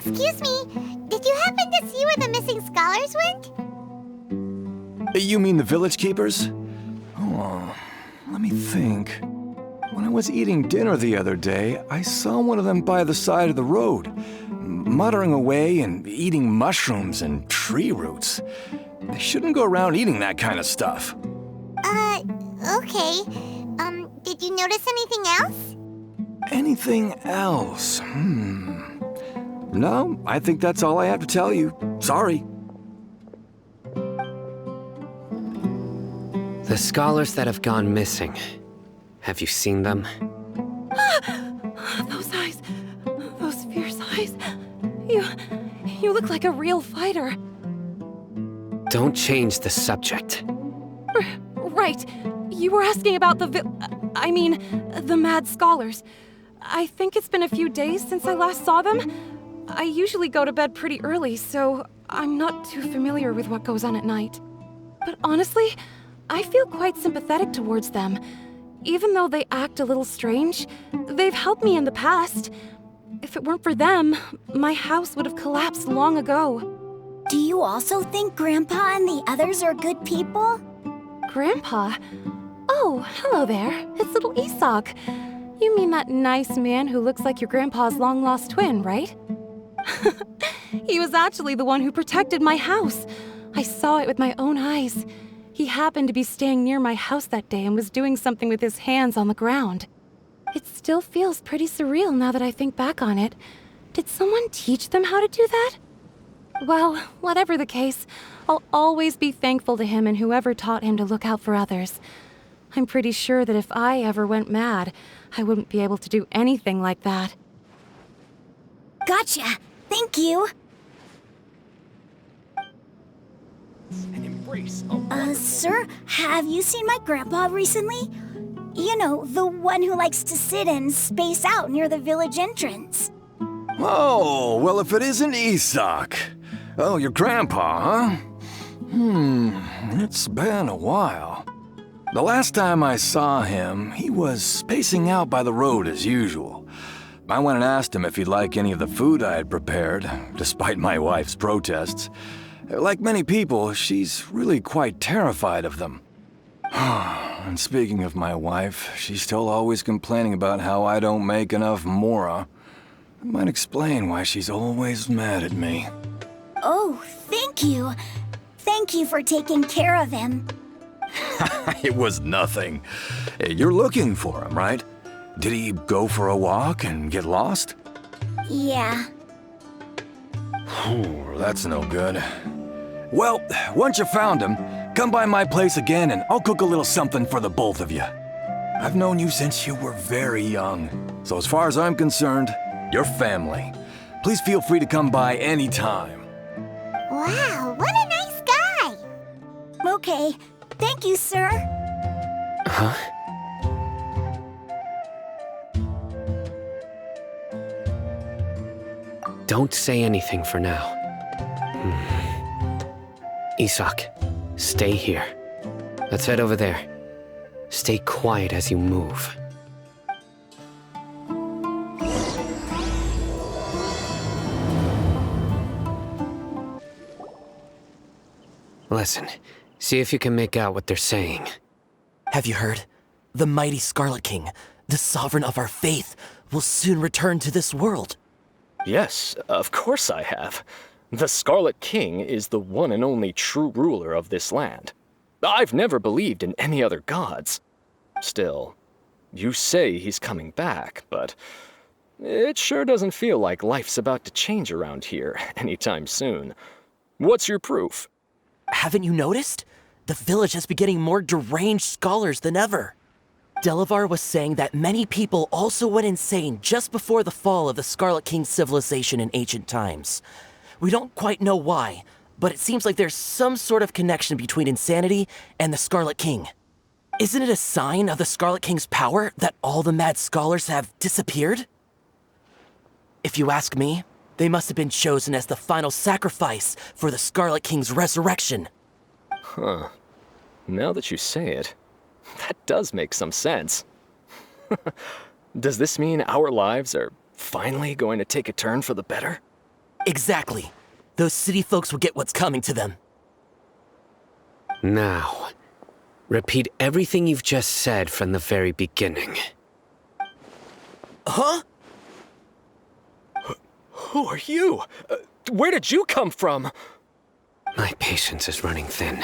Excuse me, did you happen to see where the missing scholars went? You mean the village keepers? Oh, let me think. When I was eating dinner the other day, I saw one of them by the side of the road, muttering away and eating mushrooms and tree roots. They shouldn't go around eating that kind of stuff. Okay. Did you notice anything else? Anything else? No, I think that's all I have to tell you. Sorry. The scholars that have gone missing. Have you seen them? Those eyes. Those fierce eyes. You look like a real fighter. Don't change the subject. Right. You were asking about the mad scholars. I think it's been a few days since I last saw them. I usually go to bed pretty early, so I'm not too familiar with what goes on at night. But honestly, I feel quite sympathetic towards them. Even though they act a little strange, they've helped me in the past. If it weren't for them, my house would have collapsed long ago. Do you also think Grandpa and the others are good people? Grandpa? Oh, hello there. It's little Исаак. You mean that nice man who looks like your grandpa's long-lost twin, right? He was actually the one who protected my house. I saw it with my own eyes. He happened to be staying near my house that day and was doing something with his hands on the ground. It still feels pretty surreal now that I think back on it. Did someone teach them how to do that? Well, whatever the case, I'll always be thankful to him and whoever taught him to look out for others. I'm pretty sure that if I ever went mad, I wouldn't be able to do anything like that. Gotcha. Thank you. Sir, have you seen my grandpa recently? You know, the one who likes to sit and space out near the village entrance. Oh, well, if it isn't Исаак. Oh, your grandpa, huh? It's been a while. The last time I saw him, he was spacing out by the road as usual. I went and asked him if he'd like any of the food I had prepared, despite my wife's protests. Like many people, she's really quite terrified of them. And speaking of my wife, she's still always complaining about how I don't make enough mora. That might explain why she's always mad at me. Oh, thank you. Thank you for taking care of him. It was nothing. You're looking for him, right? Did he go for a walk and get lost? Yeah. That's no good. Well, once you found him, come by my place again and I'll cook a little something for the both of you. I've known you since you were very young, so as far as I'm concerned, you're family. Please feel free to come by anytime. Wow, what a nice guy! Okay, thank you, sir. Huh? Don't say anything for now. Исаак, stay here. Let's head over there. Stay quiet as you move. Listen, see if you can make out what they're saying. Have you heard? The mighty Scarlet King, the sovereign of our faith, will soon return to this world. Yes, of course I have. The Scarlet King is the one and only true ruler of this land. I've never believed in any other gods. Still, you say he's coming back, but it sure doesn't feel like life's about to change around here anytime soon. What's your proof? Haven't you noticed? The village has been getting more deranged scholars than ever. Delavar was saying that many people also went insane just before the fall of the Scarlet King's civilization in ancient times. We don't quite know why, but it seems like there's some sort of connection between insanity and the Scarlet King. Isn't it a sign of the Scarlet King's power that all the mad scholars have disappeared? If you ask me, they must have been chosen as the final sacrifice for the Scarlet King's resurrection. Huh. Now that you say it, that does make some sense. Does this mean our lives are finally going to take a turn for the better? Exactly. Those city folks will get what's coming to them. Now, repeat everything you've just said from the very beginning. Huh? Who are you? Where did you come from? My patience is running thin.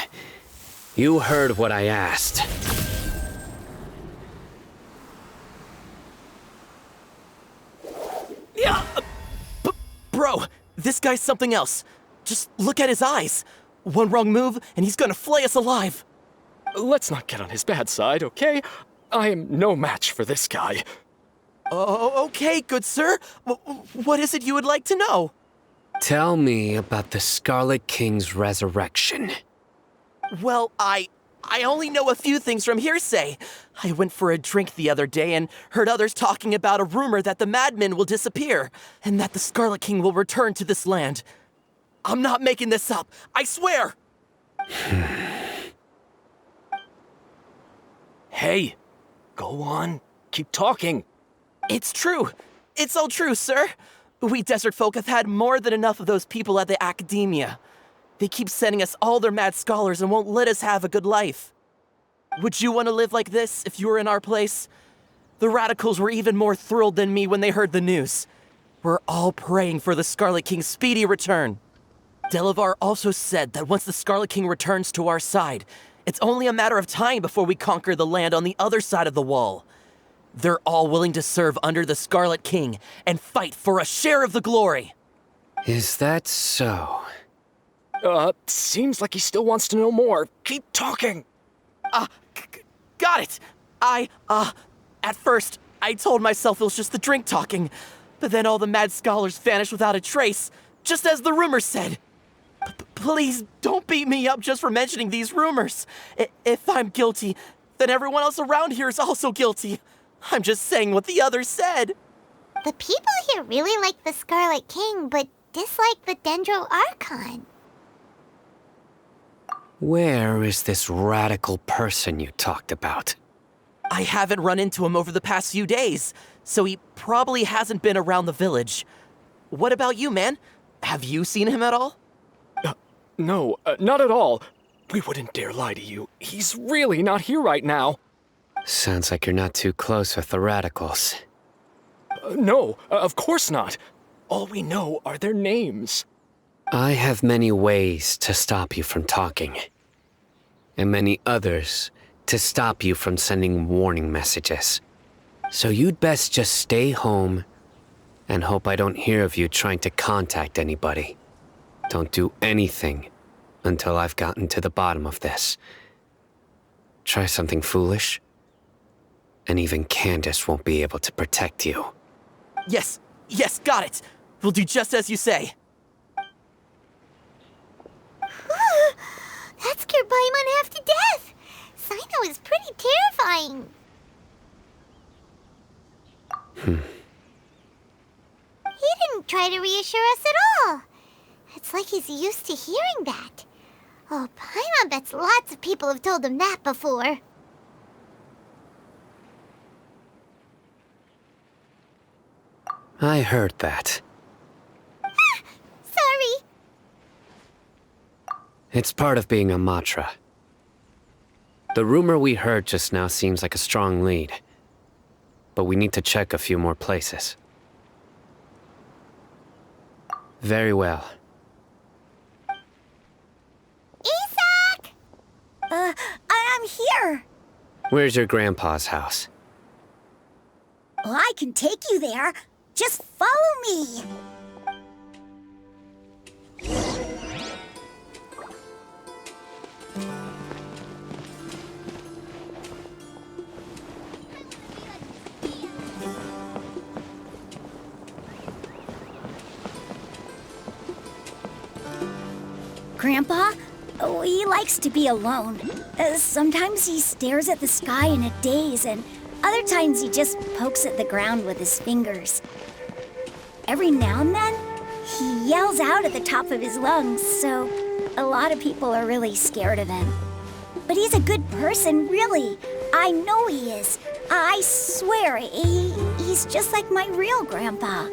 You heard what I asked. Yeah! Bro, this guy's something else. Just look at his eyes. One wrong move, and he's gonna flay us alive. Let's not get on his bad side, okay? I am no match for this guy. Oh, okay, good sir. What is it you would like to know? Tell me about the Scarlet King's resurrection. Well, I only know a few things from hearsay. I went for a drink the other day and heard others talking about a rumor that the madmen will disappear, and that the Scarlet King will return to this land. I'm not making this up, I swear! Hey, go on. Keep talking. It's true. It's all true, sir. We desert folk have had more than enough of those people at the academia. They keep sending us all their mad scholars and won't let us have a good life. Would you want to live like this if you were in our place? The radicals were even more thrilled than me when they heard the news. We're all praying for the Scarlet King's speedy return. Delavar also said that once the Scarlet King returns to our side, it's only a matter of time before we conquer the land on the other side of the wall. They're all willing to serve under the Scarlet King and fight for a share of the glory. Is that so? Seems like he still wants to know more. Keep talking. Got it. At first, I told myself it was just the drink talking, but then all the mad scholars vanished without a trace, just as the rumors said. Please don't beat me up just for mentioning these rumors. If I'm guilty, then everyone else around here is also guilty. I'm just saying what the others said. The people here really like the Scarlet King, but dislike the Dendro Archon. Where is this radical person you talked about? I haven't run into him over the past few days, so he probably hasn't been around the village. What about you, man? Have you seen him at all? No, not at all. We wouldn't dare lie to you. He's really not here right now. Sounds like you're not too close with the radicals. No, of course not. All we know are their names. I have many ways to stop you from talking, and many others to stop you from sending warning messages. So you'd best just stay home and hope I don't hear of you trying to contact anybody. Don't do anything until I've gotten to the bottom of this. Try something foolish, and even Candace won't be able to protect you. Yes, got it. We'll do just as you say. That scared Paimon half to death. Cyno is pretty terrifying. He didn't try to reassure us at all. It's like he's used to hearing that. Oh, Paimon bets lots of people have told him that before. I heard that. Sorry. It's part of being a Matra. The rumor we heard just now seems like a strong lead, but we need to check a few more places. Very well. Isaac! I'm here. Where's your grandpa's house? Well, I can take you there. Just follow me. Grandpa? Oh, he likes to be alone. Sometimes he stares at the sky in a daze, and other times he just pokes at the ground with his fingers. Every now and then, he yells out at the top of his lungs, so a lot of people are really scared of him. But he's a good person, really. I know he is. I swear, he's just like my real grandpa.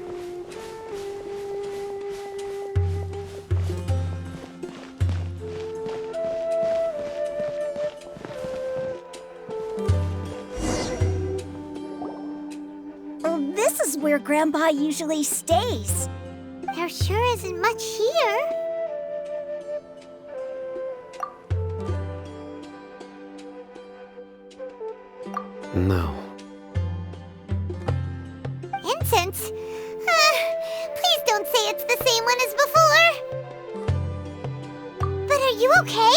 where Grandpa usually stays. There sure isn't much here. No. Incense? Please don't say it's the same one as before. But are you okay?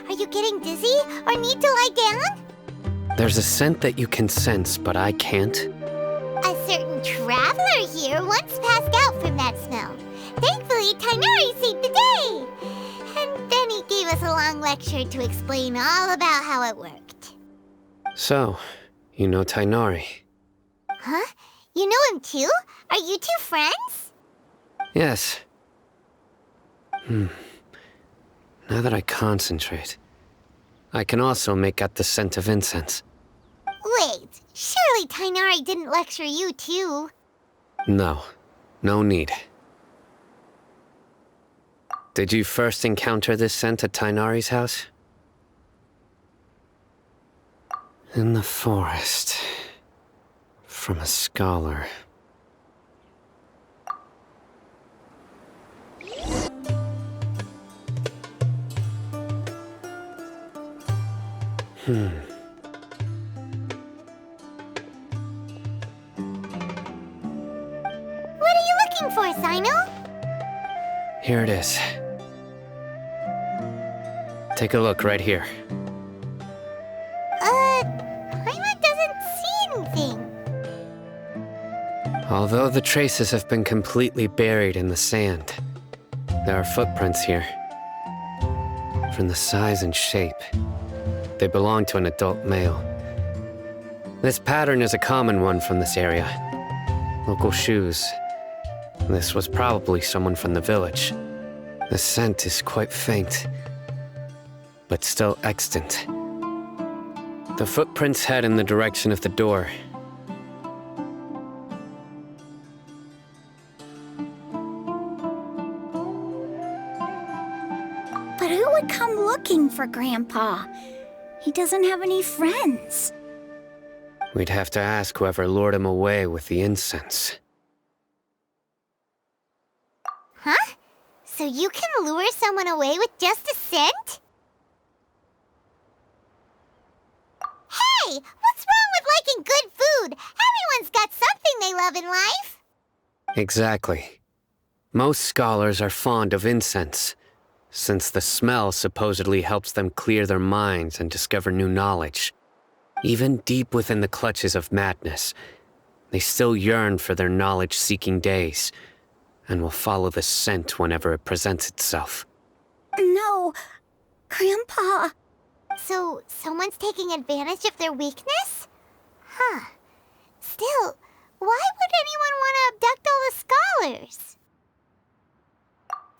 Are you getting dizzy or need to lie down? There's a scent that you can sense, but I can't. A certain traveler here once passed out from that smell. Thankfully, Tighnari saved the day. And then he gave us a long lecture to explain all about how it worked. So, you know Tighnari? Huh? You know him too? Are you two friends? Yes. Now that I concentrate, I can also make out the scent of incense. Wait, surely Tighnari didn't lecture you too. No. No need. Did you first encounter this scent at Tighnari's house? In the forest. From a scholar. What are you looking for, Cyno? Here it is. Take a look right here. Paimon doesn't see anything. Although the traces have been completely buried in the sand, there are footprints here. From the size and shape, they belong to an adult male. This pattern is a common one from this area. Local shoes. This was probably someone from the village. The scent is quite faint, but still extant. The footprints head in the direction of the door. But who would come looking for Grandpa? He doesn't have any friends. We'd have to ask whoever lured him away with the incense. Huh? So you can lure someone away with just a scent? Hey! What's wrong with liking good food? Everyone's got something they love in life. Exactly. Most scholars are fond of incense, since the smell supposedly helps them clear their minds and discover new knowledge. Even deep within the clutches of madness, they still yearn for their knowledge-seeking days, and will follow the scent whenever it presents itself. No, Grandpa. So, someone's taking advantage of their weakness? Huh. Still, why would anyone want to abduct all the scholars?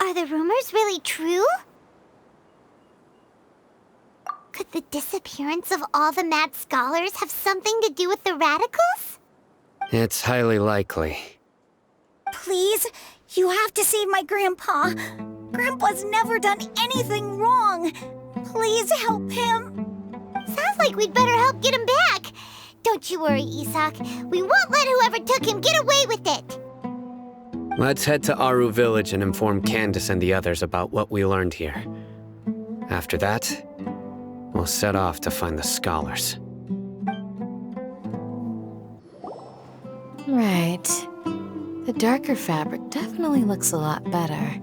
Are the rumors really true? Could the disappearance of all the mad scholars have something to do with the radicals? It's highly likely. Please, you have to save my Grandpa. Grandpa's never done anything wrong. Please help him. Sounds like we'd better help get him back. Don't you worry, Исаак. We won't let whoever took him get away with it. Let's head to Aaru village and inform Candace and the others about what we learned here. After that, we'll set off to find the scholars. Right. The darker fabric definitely looks a lot better.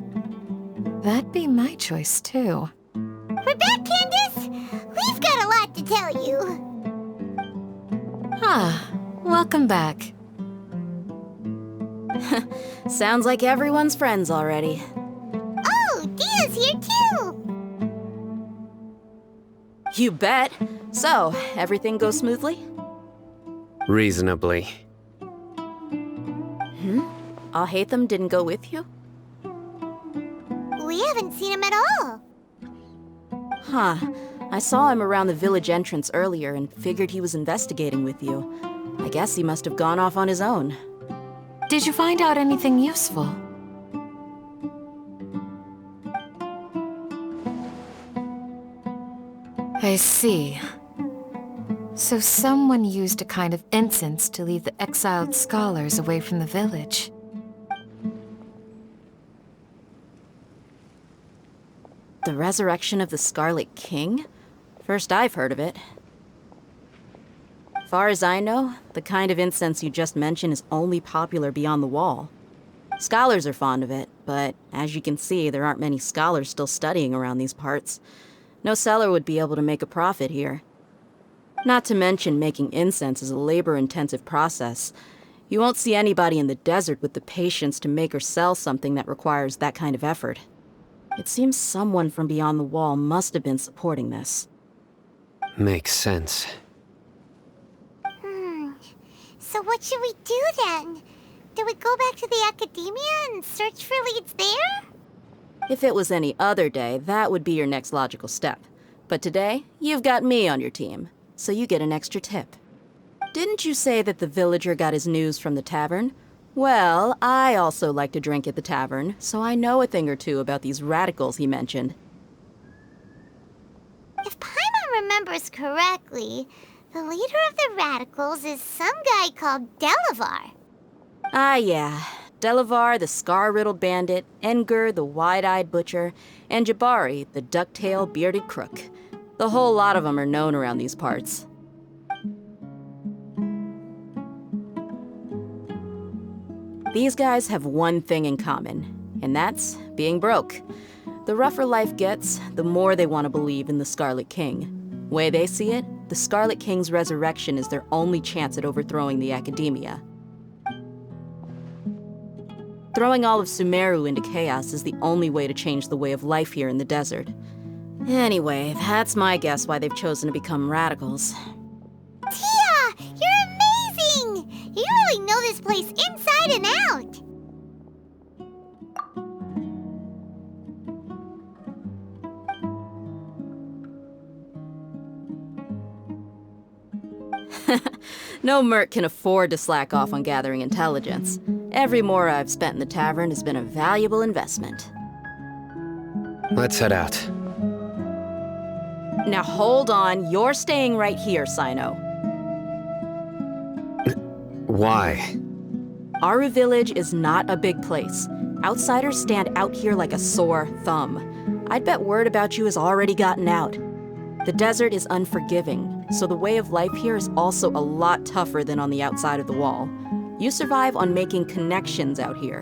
That'd be my choice, too. We're back, Candace! We've got a lot to tell you. Ah, welcome back. Sounds like everyone's friends already. Oh, Dia's here too! You bet. So, everything goes smoothly? Reasonably. Al-Hайтam didn't go with you? We haven't seen him at all. Huh. I saw him around the village entrance earlier and figured he was investigating with you. I guess he must have gone off on his own. Did you find out anything useful? I see. So someone used a kind of incense to lead the exiled scholars away from the village. The resurrection of the Scarlet King? First I've heard of it. Far as I know, the kind of incense you just mentioned is only popular beyond the wall. Scholars are fond of it, but as you can see, there aren't many scholars still studying around these parts. No seller would be able to make a profit here. Not to mention making incense is a labor-intensive process. You won't see anybody in the desert with the patience to make or sell something that requires that kind of effort. It seems someone from beyond the wall must have been supporting this. Makes sense. So what should we do then? Do we go back to the academia and search for leads there? If it was any other day, that would be your next logical step. But today, you've got me on your team, so you get an extra tip. Didn't you say that the villager got his news from the tavern? Well, I also like to drink at the tavern, so I know a thing or two about these radicals he mentioned. If Paimon remembers correctly, the leader of the radicals is some guy called Delavar. Ah, yeah. Delavar, the scar-riddled bandit, Engur, the wide-eyed butcher, and Jabari, the duck-tailed bearded crook. The whole lot of them are known around these parts. These guys have one thing in common, and that's being broke. The rougher life gets, the more they want to believe in the Scarlet King. Way they see it, the Scarlet King's resurrection is their only chance at overthrowing the academia. Throwing all of Sumeru into chaos is the only way to change the way of life here in the desert. Anyway, that's my guess why they've chosen to become radicals. Tia! You're amazing! You really know this place inside and out! No merc can afford to slack off on gathering intelligence. Every mora I've spent in the tavern has been a valuable investment. Let's head out. Now hold on, you're staying right here, Cyno. Why? Aaru village is not a big place. Outsiders stand out here like a sore thumb. I'd bet word about you has already gotten out. The desert is unforgiving, so the way of life here is also a lot tougher than on the outside of the wall. You survive on making connections out here.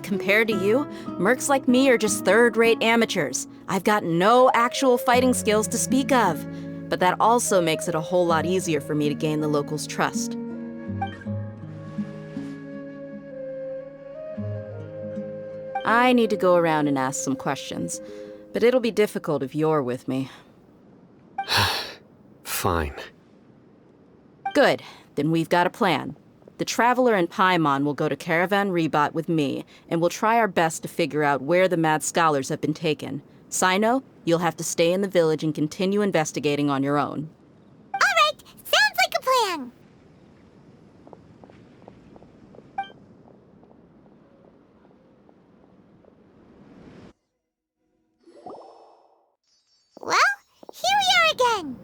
Compared to you, mercs like me are just third-rate amateurs. I've got no actual fighting skills to speak of, but that also makes it a whole lot easier for me to gain the locals' trust. I need to go around and ask some questions, but it'll be difficult if you're with me. Fine. Good. Then we've got a plan. The Traveler and Paimon will go to Caravan-ribatu with me, and we'll try our best to figure out where the mad scholars have been taken. Cyno, you'll have to stay in the village and continue investigating on your own. All right! Sounds like a plan! Well, here we are again!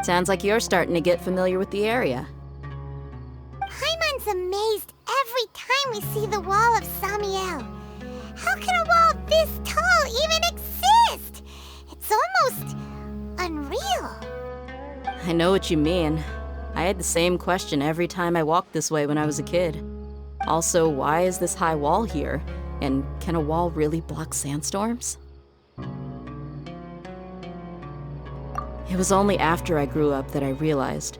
Sounds like you're starting to get familiar with the area. Paimon's amazed every time we see the wall of Samiel. How can a wall this tall even exist? It's almost unreal. I know what you mean. I had the same question every time I walked this way when I was a kid. Also, why is this high wall here? And can a wall really block sandstorms? It was only after I grew up that I realized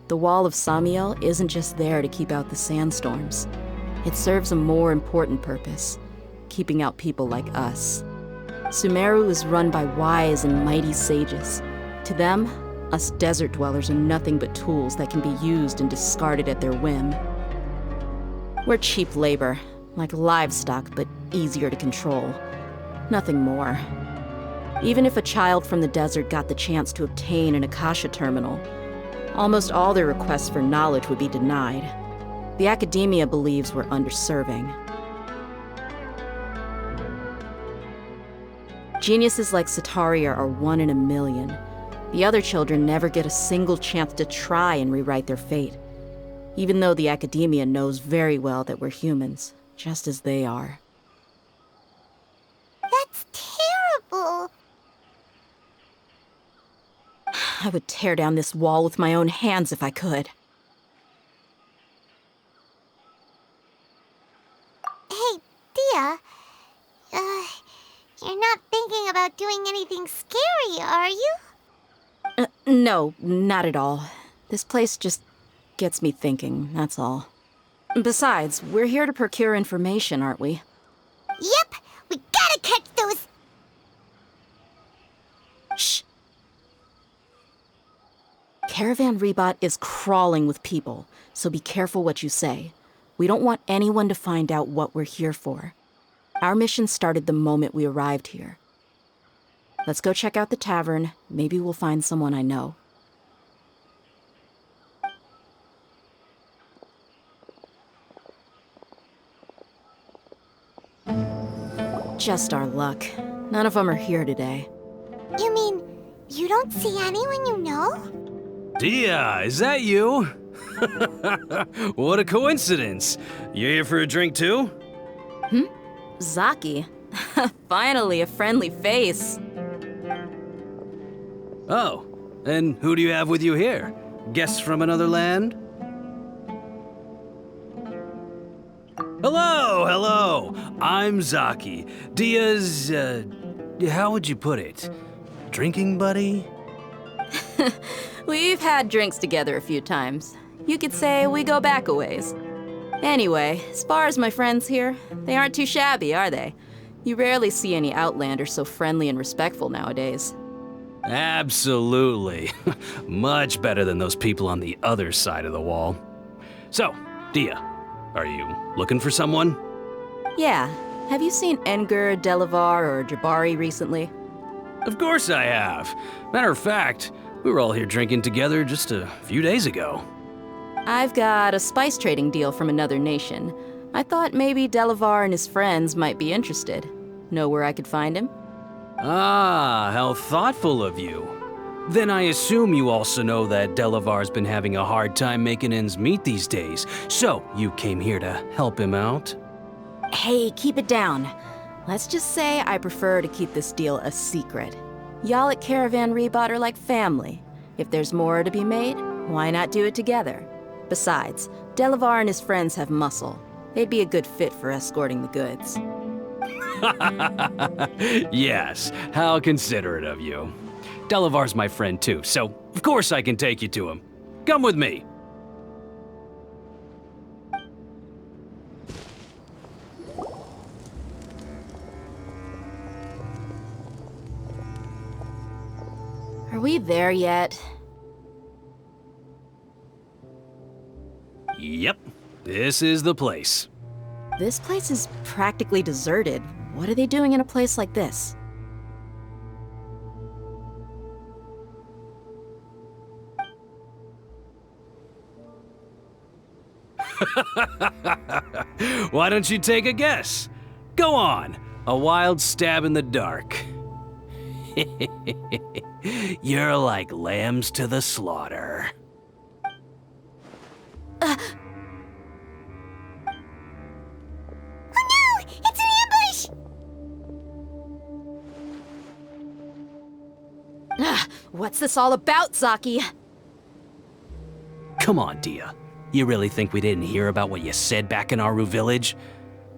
the wall of Samiel isn't just there to keep out the sandstorms. It serves a more important purpose, keeping out people like us. Sumeru is run by wise and mighty sages. To them, us desert dwellers are nothing but tools that can be used and discarded at their whim. We're cheap labor, like livestock, but easier to control. Nothing more. Even if a child from the desert got the chance to obtain an Akasha terminal, almost all their requests for knowledge would be denied. The academia believes we're underserving. Geniuses like Sataria are one in a million. The other children never get a single chance to try and rewrite their fate, even though the academia knows very well that we're humans, just as they are. That's terrible. I would tear down this wall with my own hands if I could. Hey, Dia. You're not thinking about doing anything scary, are you? No, not at all. This place just gets me thinking, that's all. Besides, we're here to procure information, aren't we? Yep, we gotta catch those... Shh. Caravan-ribatu is crawling with people, so be careful what you say. We don't want anyone to find out what we're here for. Our mission started the moment we arrived here. Let's go check out the tavern. Maybe we'll find someone I know. Just our luck. None of them are here today. You mean, you don't see anyone you know? Dia, is that you? What a coincidence. You here for a drink too? Zaki. Finally, a friendly face. Oh, and who do you have with you here? Guests from another land? Hello. I'm Zaki. Dia's, how would you put it? Drinking buddy? We've had drinks together a few times. You could say we go back a ways. Anyway, as far as my friends here, they aren't too shabby, are they? You rarely see any Outlanders so friendly and respectful nowadays. Absolutely. Much better than those people on the other side of the wall. So, Dia, are you looking for someone? Yeah. Have you seen Enger, Delavar, or Jabari recently? Of course I have. Matter of fact, we were all here drinking together just a few days ago. I've got a spice trading deal from another nation. I thought maybe Delavar and his friends might be interested. Know where I could find him? Ah, how thoughtful of you. Then I assume you also know that Delavar's been having a hard time making ends meet these days, so you came here to help him out? Hey, keep it down. Let's just say I prefer to keep this deal a secret. Y'all at Caravan-ribatu are like family. If there's more to be made, why not do it together? Besides, Delavar and his friends have muscle. They'd be a good fit for escorting the goods. Yes, how considerate of you. Delavar's my friend too, so of course I can take you to him. Come with me. Are we there yet? Yep, this is the place. This place is practically deserted. What are they doing in a place like this? Why don't you take a guess? Go on, a wild stab in the dark. You're like lambs to the slaughter. What's this all about, Zaki? Come on, Dia. You really think we didn't hear about what you said back in Aaru village?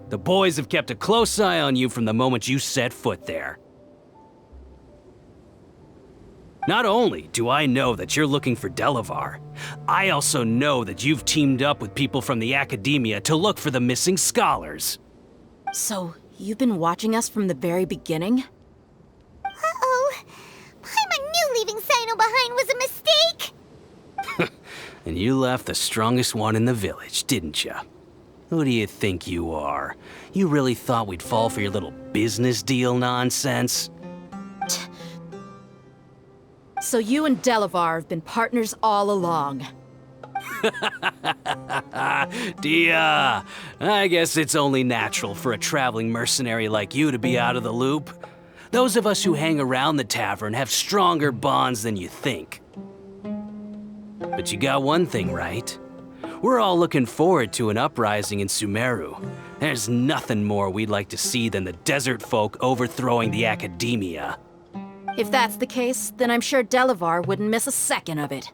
The boys have kept a close eye on you from the moment you set foot there. Not only do I know that you're looking for Delavar, I also know that you've teamed up with people from the academia to look for the missing scholars. So, you've been watching us from the very beginning? Uh-oh. Paimon knew leaving Sayno behind was a mistake! And you left the strongest one in the village, didn't you? Who do you think you are? You really thought we'd fall for your little business deal nonsense? So you and Delavar have been partners all along. Dia, I guess it's only natural for a traveling mercenary like you to be out of the loop. Those of us who hang around the tavern have stronger bonds than you think. But you got one thing right. We're all looking forward to an uprising in Sumeru. There's nothing more we'd like to see than the desert folk overthrowing the academia. If that's the case, then I'm sure Delavar wouldn't miss a second of it.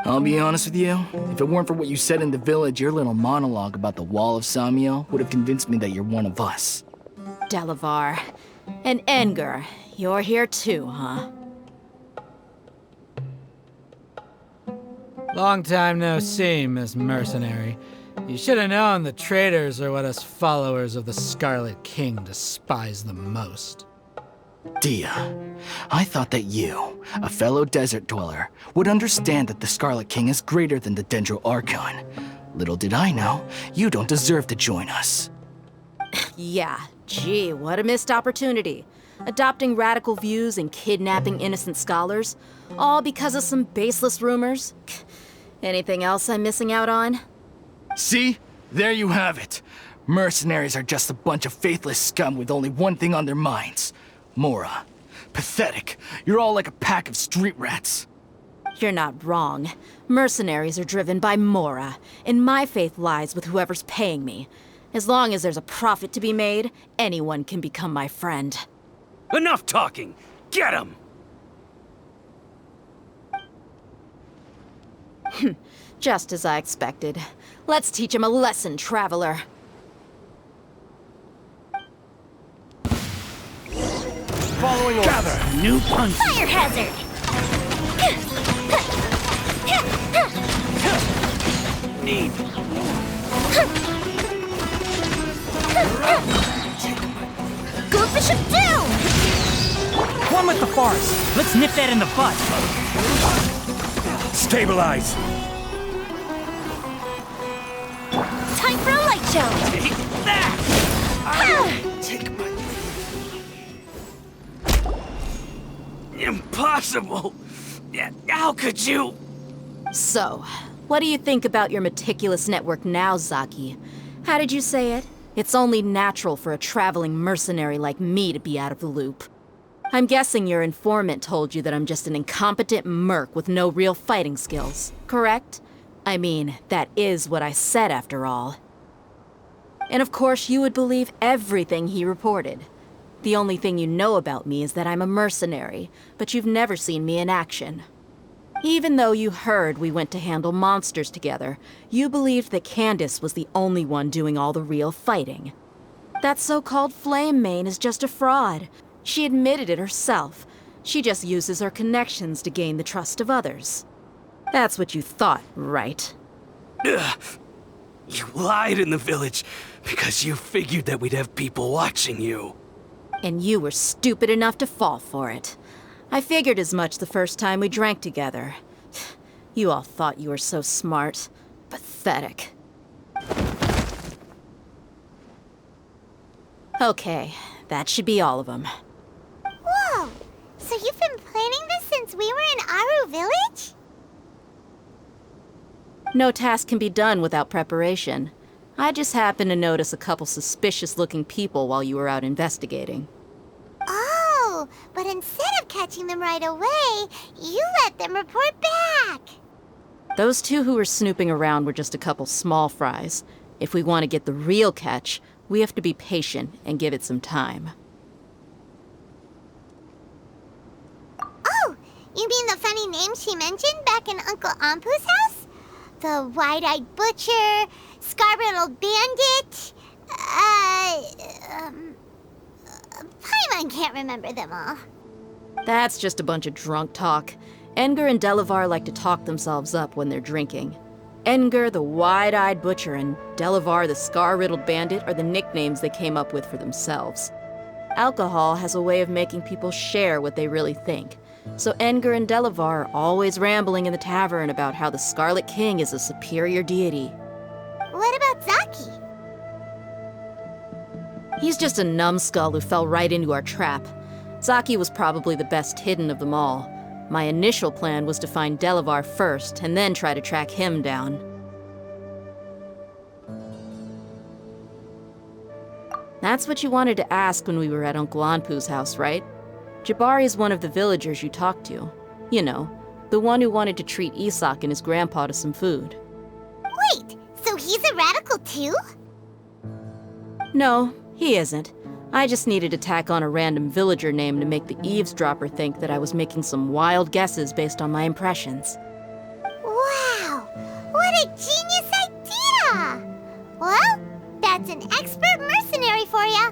I'll be honest with you, if it weren't for what you said in the village, your little monologue about the Wall of Samiel would have convinced me that you're one of us. Delavar. And Engar, you're here too, huh? Long time no see, Miss Mercenary. You should have known the traitors are what us followers of the Scarlet King despise the most. Dia, I thought that you, a fellow desert dweller, would understand that the Scarlet King is greater than the Dendro Archon. Little did I know, you don't deserve to join us. Yeah, gee, what a missed opportunity. Adopting radical views and kidnapping innocent scholars, all because of some baseless rumors. Anything else I'm missing out on? See? There you have it. Mercenaries are just a bunch of faithless scum with only one thing on their minds. Mora. Pathetic. You're all like a pack of street rats. You're not wrong. Mercenaries are driven by Mora, and my faith lies with whoever's paying me. As long as there's a profit to be made, anyone can become my friend. Enough talking! Get him! Just as I expected. Let's teach him a lesson, traveler. Following orders. Gather! New punch! Fire hazard! Need. Goldfish of Doom! One with the forest. Let's nip that in the bud. Stabilize. Time for a light show! Take that! Take my... Impossible! How could you? So, what do you think about your meticulous network now, Zaki? How did you say it? It's only natural for a traveling mercenary like me to be out of the loop. I'm guessing your informant told you that I'm just an incompetent merc with no real fighting skills, correct? I mean, that is what I said after all. And of course you would believe everything he reported. The only thing you know about me is that I'm a mercenary, but you've never seen me in action. Even though you heard we went to handle monsters together, you believed that Candace was the only one doing all the real fighting. That so-called Flame Mane is just a fraud. She admitted it herself. She just uses her connections to gain the trust of others. That's what you thought, right? Ugh. You lied in the village because you figured that we'd have people watching you. And you were stupid enough to fall for it. I figured as much the first time we drank together. You all thought you were so smart. Pathetic. Okay, that should be all of them. Whoa! So you've been planning this since we were in Aaru village? No task can be done without preparation. I just happened to notice a couple suspicious-looking people while you were out investigating. Oh, but instead of catching them right away, you let them report back. Those two who were snooping around were just a couple small fries. If we want to get the real catch, we have to be patient and give it some time. Oh, you mean the funny name she mentioned back in Uncle Ampu's house? The wide-eyed butcher, scar-riddled bandit, Paimon can't remember them all. That's just a bunch of drunk talk. Engar and Delavar like to talk themselves up when they're drinking. Engar, the wide-eyed butcher, and Delavar, the scar-riddled bandit, are the nicknames they came up with for themselves. Alcohol has a way of making people share what they really think. So Engar and Delavar are always rambling in the tavern about how the Scarlet King is a superior deity. What about Zaki? He's just a numbskull who fell right into our trap. Zaki was probably the best hidden of them all. My initial plan was to find Delavar first, and then try to track him down. That's what you wanted to ask when we were at Uncle Anpu's house, right? Jabari is one of the villagers you talked to. You know, the one who wanted to treat Исаака and his grandpa to some food. Wait, so he's a radical too? No, he isn't. I just needed to tack on a random villager name to make the eavesdropper think that I was making some wild guesses based on my impressions. Wow, what a genius idea! Well, that's an expert mercenary for ya.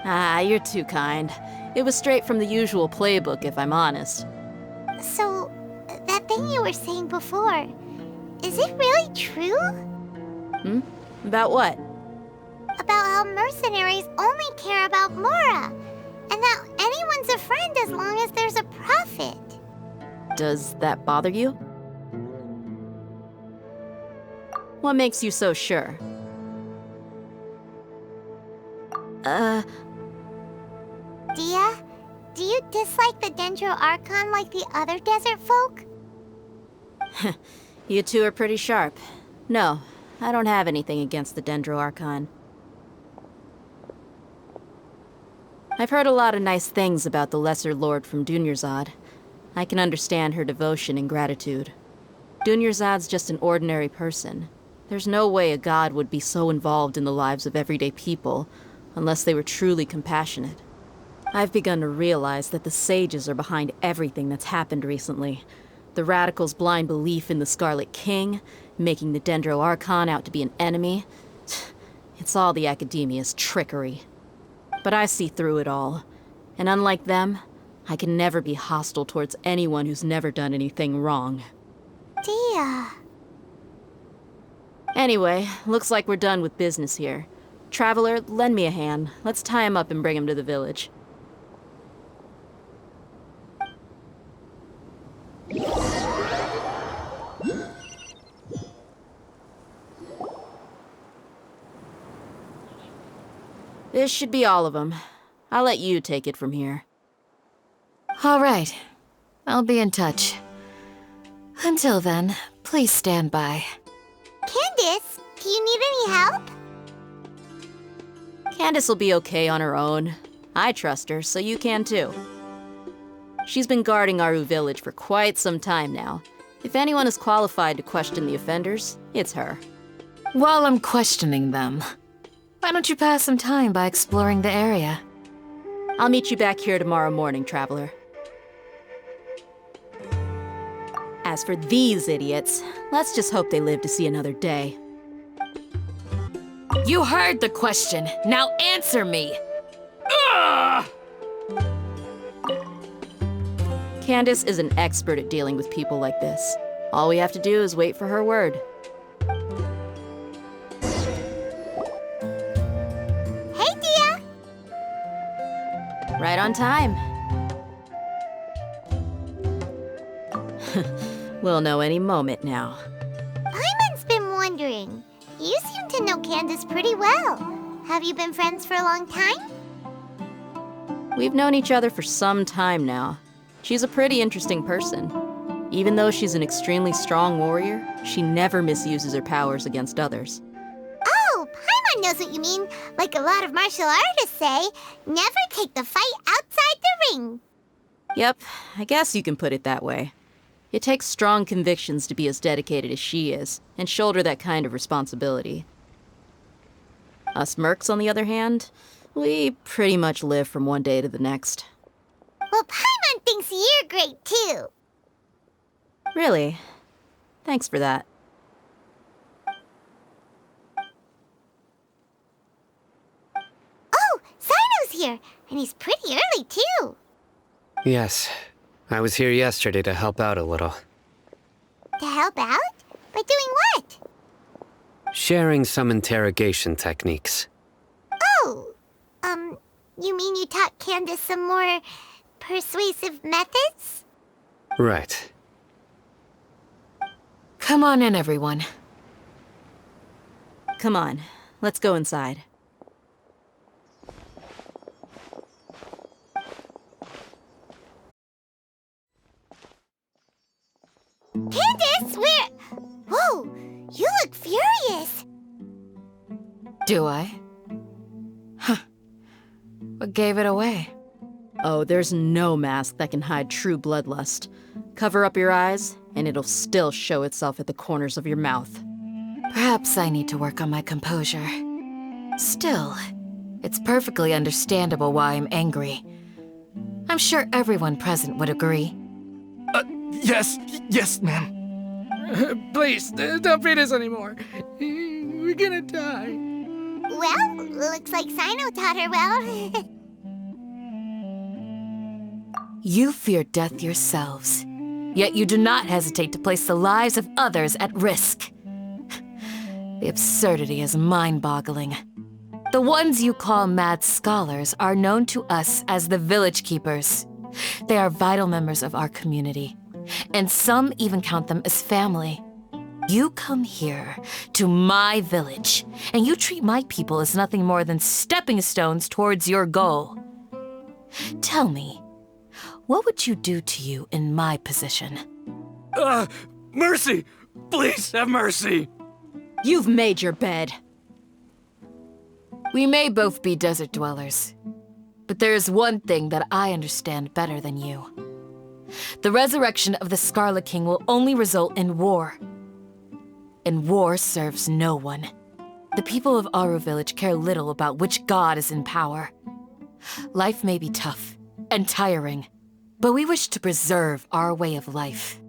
Ah, you're too kind. It was straight from the usual playbook, if I'm honest. So, that thing you were saying before, is it really true? About what? About how mercenaries only care about Mora, and that anyone's a friend as long as there's a profit. Does that bother you? What makes you so sure? Dia, do you dislike the Dendro Archon like the other desert folk? You two are pretty sharp. No, I don't have anything against the Dendro Archon. I've heard a lot of nice things about the Lesser Lord from Dunyarzad. I can understand her devotion and gratitude. Dunyarzad's just an ordinary person. There's no way a god would be so involved in the lives of everyday people, unless they were truly compassionate. I've begun to realize that the sages are behind everything that's happened recently. The radicals' blind belief in the Scarlet King, making the Dendro Archon out to be an enemy. It's all the academia's trickery. But I see through it all. And unlike them, I can never be hostile towards anyone who's never done anything wrong. Dia. Anyway, looks like we're done with business here. Traveler, lend me a hand. Let's tie him up and bring him to the village. This should be all of them. I'll let you take it from here. All right. I'll be in touch. Until then, please stand by. Candace, do you need any help? Candace will be okay on her own. I trust her, so you can too. She's been guarding Aaru village for quite some time now. If anyone is qualified to question the offenders, it's her. While I'm questioning them, why don't you pass some time by exploring the area? I'll meet you back here tomorrow morning, Traveler. As for these idiots, let's just hope they live to see another day. You heard the question. Now answer me! Candace is an expert at dealing with people like this. All we have to do is wait for her word. Hey, Dia! Right on time. We'll know any moment now. Paimon's been wondering. You seem to know Candace pretty well. Have you been friends for a long time? We've known each other for some time now. She's a pretty interesting person. Even though she's an extremely strong warrior, she never misuses her powers against others. Oh, Paimon knows what you mean. Like a lot of martial artists say, never take the fight outside the ring. Yep, I guess you can put it that way. It takes strong convictions to be as dedicated as she is, and shoulder that kind of responsibility. Us mercs, on the other hand, we pretty much live from one day to the next. Well, Paimon thinks you're great too. Really? Thanks for that. Oh, Cyno's here, and he's pretty early too. Yes. I was here yesterday to help out a little. To help out? By doing what? Sharing some interrogation techniques. Oh, you mean you taught Candace some more persuasive methods? Right. Come on in, everyone. Come on, let's go inside. Candace, where? Whoa, you look furious. Do I? Huh, What gave it away? Oh, there's no mask that can hide true bloodlust. Cover up your eyes, and it'll still show itself at the corners of your mouth. Perhaps I need to work on my composure. Still, it's perfectly understandable why I'm angry. I'm sure everyone present would agree. Yes, ma'am. Please, don't beat us anymore. We're gonna die. Well, looks like Cyno taught her well. You fear death yourselves, yet you do not hesitate to place the lives of others at risk. The absurdity is mind-boggling. The ones you call mad scholars are known to us as the village keepers. They are vital members of our community, and some even count them as family. You come here, to my village, and you treat my people as nothing more than stepping stones towards your goal. Tell me, what would you do to you in my position? Mercy! Please have mercy! You've made your bed. We may both be desert dwellers, but there is one thing that I understand better than you. The resurrection of the Scarlet King will only result in war. And war serves no one. The people of Aaru village care little about which god is in power. Life may be tough and tiring, but we wish to preserve our way of life.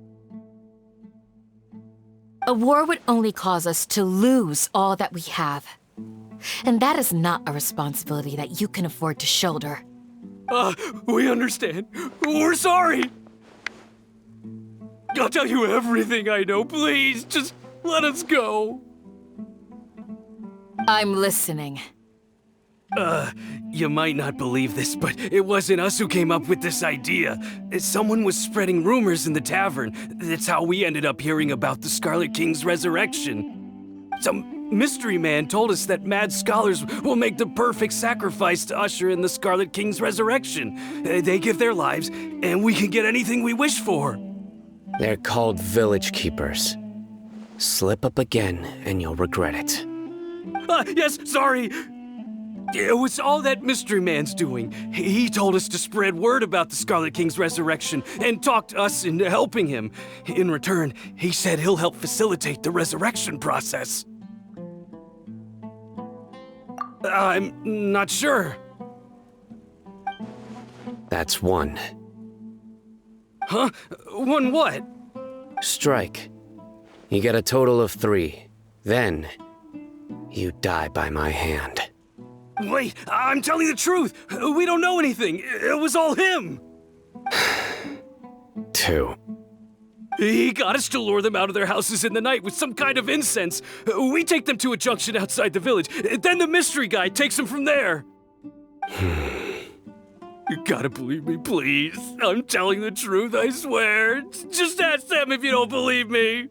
A war would only cause us to lose all that we have. And that is not a responsibility that you can afford to shoulder. We understand. We're sorry. I'll tell you everything I know. Please, just let us go. I'm listening. You might not believe this, but it wasn't us who came up with this idea. Someone was spreading rumors in the tavern. That's how we ended up hearing about the Scarlet King's resurrection. Some mystery man told us that mad scholars will make the perfect sacrifice to usher in the Scarlet King's resurrection. They give their lives, and we can get anything we wish for. They're called village keepers. Slip up again, and you'll regret it. Yes, sorry. It was all that mystery man's doing. He told us to spread word about the Scarlet King's resurrection and talked us into helping him. In return, he said he'll help facilitate the resurrection process. I'm not sure. That's one. Huh? One what? Strike. You get a total of 3. Then, you die by my hand. Wait, I'm telling the truth. We don't know anything. It was all him. 2. He got us to lure them out of their houses in the night with some kind of incense. We take them to a junction outside the village. Then the mystery guy takes them from there. You gotta believe me, please. I'm telling the truth, I swear. Just ask them if you don't believe me.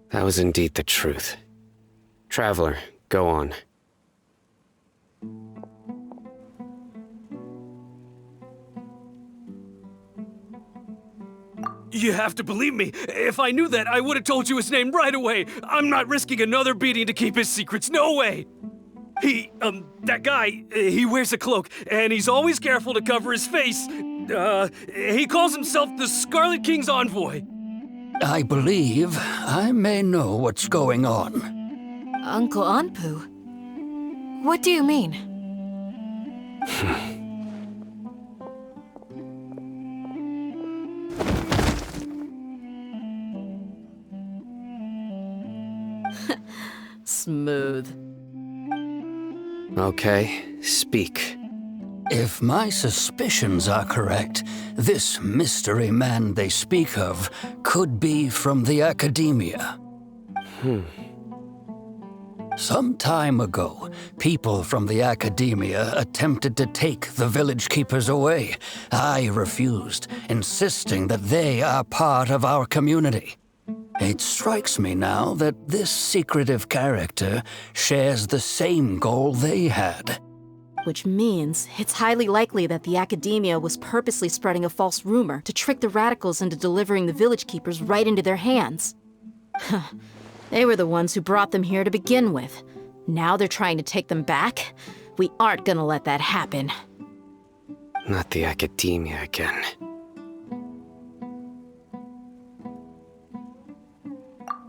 That was indeed the truth. Traveler, go on. You have to believe me. If I knew that, I would have told you his name right away. I'm not risking another beating to keep his secrets. No way. That guy, he wears a cloak, and he's always careful to cover his face. He calls himself the Scarlet King's envoy. I believe I may know what's going on. Uncle Anpu? What do you mean? Smooth. Okay, speak. If my suspicions are correct, this mystery man they speak of could be from the academia. Some time ago, people from the academia attempted to take the village keepers away. I refused, insisting that they are part of our community. It strikes me now that this secretive character shares the same goal they had. Which means it's highly likely that the academia was purposely spreading a false rumor to trick the radicals into delivering the village keepers right into their hands. They were the ones who brought them here to begin with. Now they're trying to take them back? We aren't gonna let that happen. Not the academia again.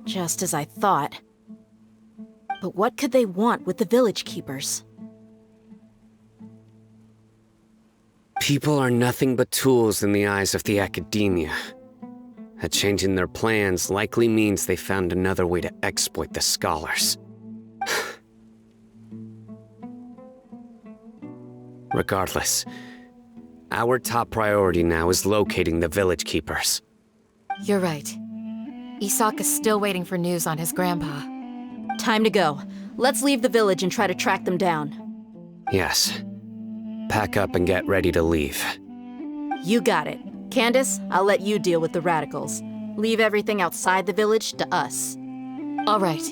Just as I thought. But what could they want with the village keepers? People are nothing but tools in the eyes of the academia. A change in their plans likely means they found another way to exploit the scholars. Regardless, our top priority now is locating the village keepers. You're right. Isaaka's still waiting for news on his grandpa. Time to go. Let's leave the village and try to track them down. Yes. Pack up and get ready to leave. You got it. Candace, I'll let you deal with the radicals. Leave everything outside the village to us. All right.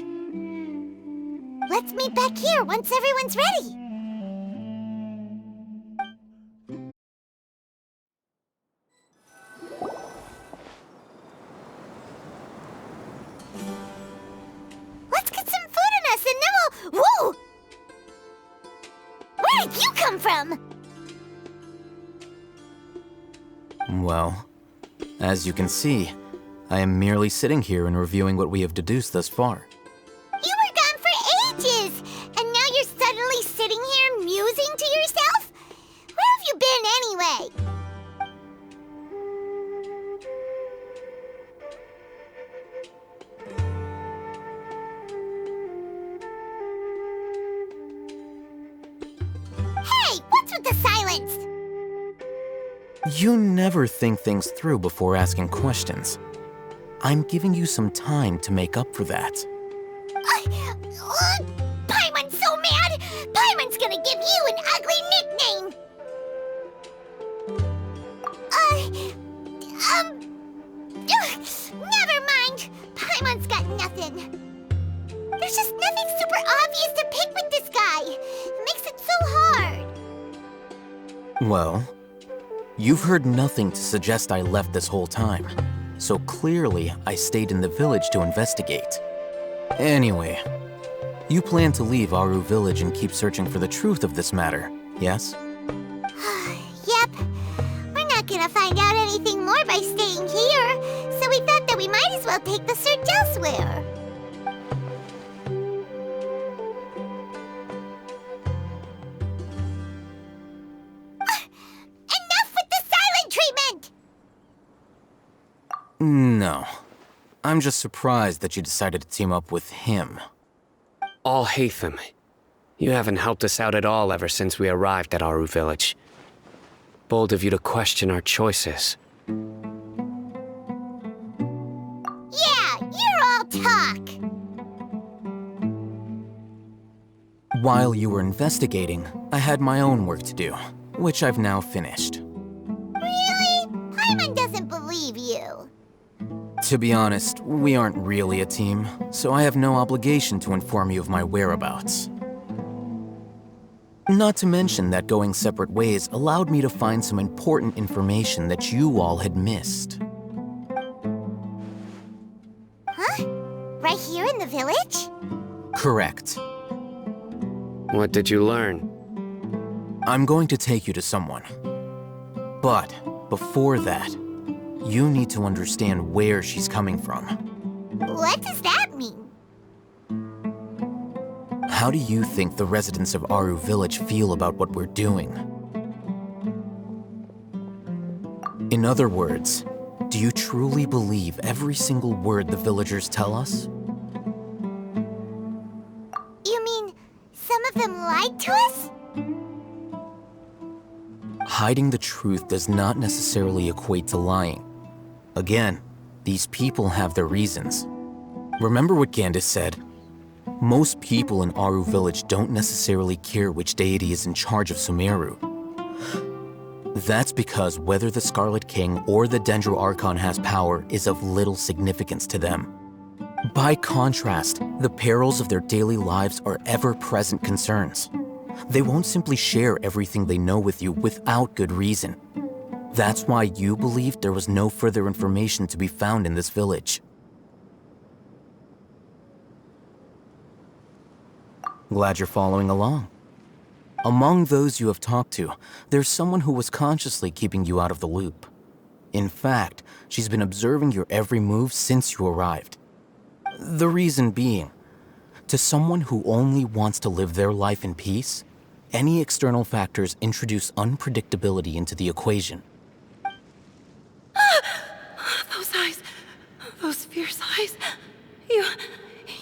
Let's meet back here once everyone's ready. Let's get some food in us and then we'll... Whoa! Where did you come from? Well, as you can see, I am merely sitting here and reviewing what we have deduced thus far. You were gone for ages, and now you're suddenly sitting here musing to yourself? Where have you been anyway? Hey, what's with the silence? You never think things through before asking questions. I'm giving you some time to make up for that. Paimon's so mad! Paimon's gonna give you an ugly nickname! Never mind! Paimon's got nothing. There's just nothing super obvious to pick with this guy. It makes it so hard. Well, you've heard nothing to suggest I left this whole time. So clearly, I stayed in the village to investigate. Anyway, you plan to leave Aaru village and keep searching for the truth of this matter, yes? Yep. We're not gonna find out anything more by staying here, so we thought that we might as well take the search elsewhere. Enough with the silent treatment! No. I'm just surprised that you decided to team up with him. Al-Hайтам, you haven't helped us out at all ever since we arrived at Aaru village. Bold of you to question our choices. Yeah, you're all talk! While you were investigating, I had my own work to do, which I've now finished. Really? Paimon doesn't believe you. To be honest, we aren't really a team, so I have no obligation to inform you of my whereabouts. Not to mention that going separate ways allowed me to find some important information that you all had missed. Huh? Right here in the village? Correct. What did you learn? I'm going to take you to someone. But before that, you need to understand where she's coming from. What does that mean? How do you think the residents of Aaru village feel about what we're doing? In other words, do you truly believe every single word the villagers tell us? You mean some of them lied to us? Hiding the truth does not necessarily equate to lying. Again, these people have their reasons. Remember what Candace said? Most people in Aaru village don't necessarily care which deity is in charge of Sumeru. That's because whether the Scarlet King or the Dendro Archon has power is of little significance to them. By contrast, the perils of their daily lives are ever-present concerns. They won't simply share everything they know with you without good reason. That's why you believed there was no further information to be found in this village. Glad you're following along. Among those you have talked to, there's someone who was consciously keeping you out of the loop. In fact, she's been observing your every move since you arrived. The reason being, to someone who only wants to live their life in peace, any external factors introduce unpredictability into the equation. Those eyes. Those fierce eyes.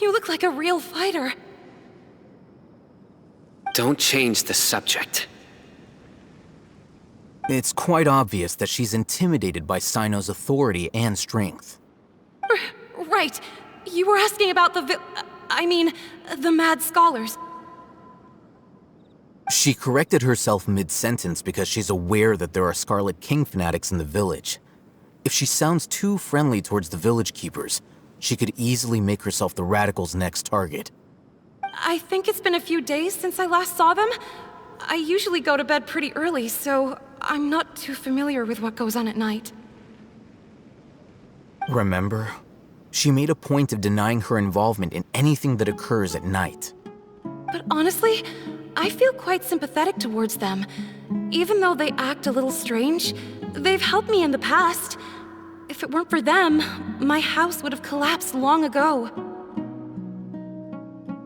You look like a real fighter. Don't change the subject. It's quite obvious that she's intimidated by Cyno's authority and strength. Right. You were asking about the mad scholars. She corrected herself mid-sentence because she's aware that there are Scarlet King fanatics in the village. If she sounds too friendly towards the village keepers, she could easily make herself the radicals' next target. I think it's been a few days since I last saw them. I usually go to bed pretty early, so I'm not too familiar with what goes on at night. Remember? She made a point of denying her involvement in anything that occurs at night. But honestly, I feel quite sympathetic towards them. Even though they act a little strange, they've helped me in the past. If it weren't for them, my house would have collapsed long ago.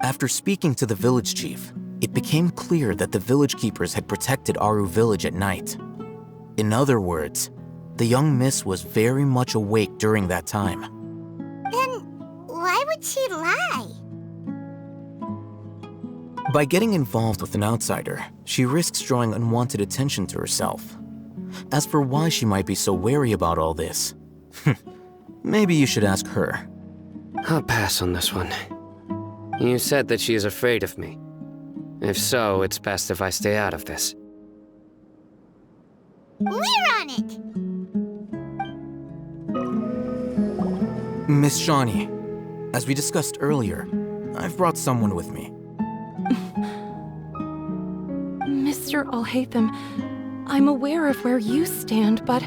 After speaking to the village chief, it became clear that the village keepers had protected Aaru village at night. In other words, the young miss was very much awake during that time. Then why would she lie? By getting involved with an outsider, she risks drawing unwanted attention to herself. As for why she might be so wary about all this, maybe you should ask her. I'll pass on this one. You said that she is afraid of me. If so, it's best if I stay out of this. We're on it! Miss Shawnee, as we discussed earlier, I've brought someone with me. Mr. Al-Haytham, I'm aware of where you stand, but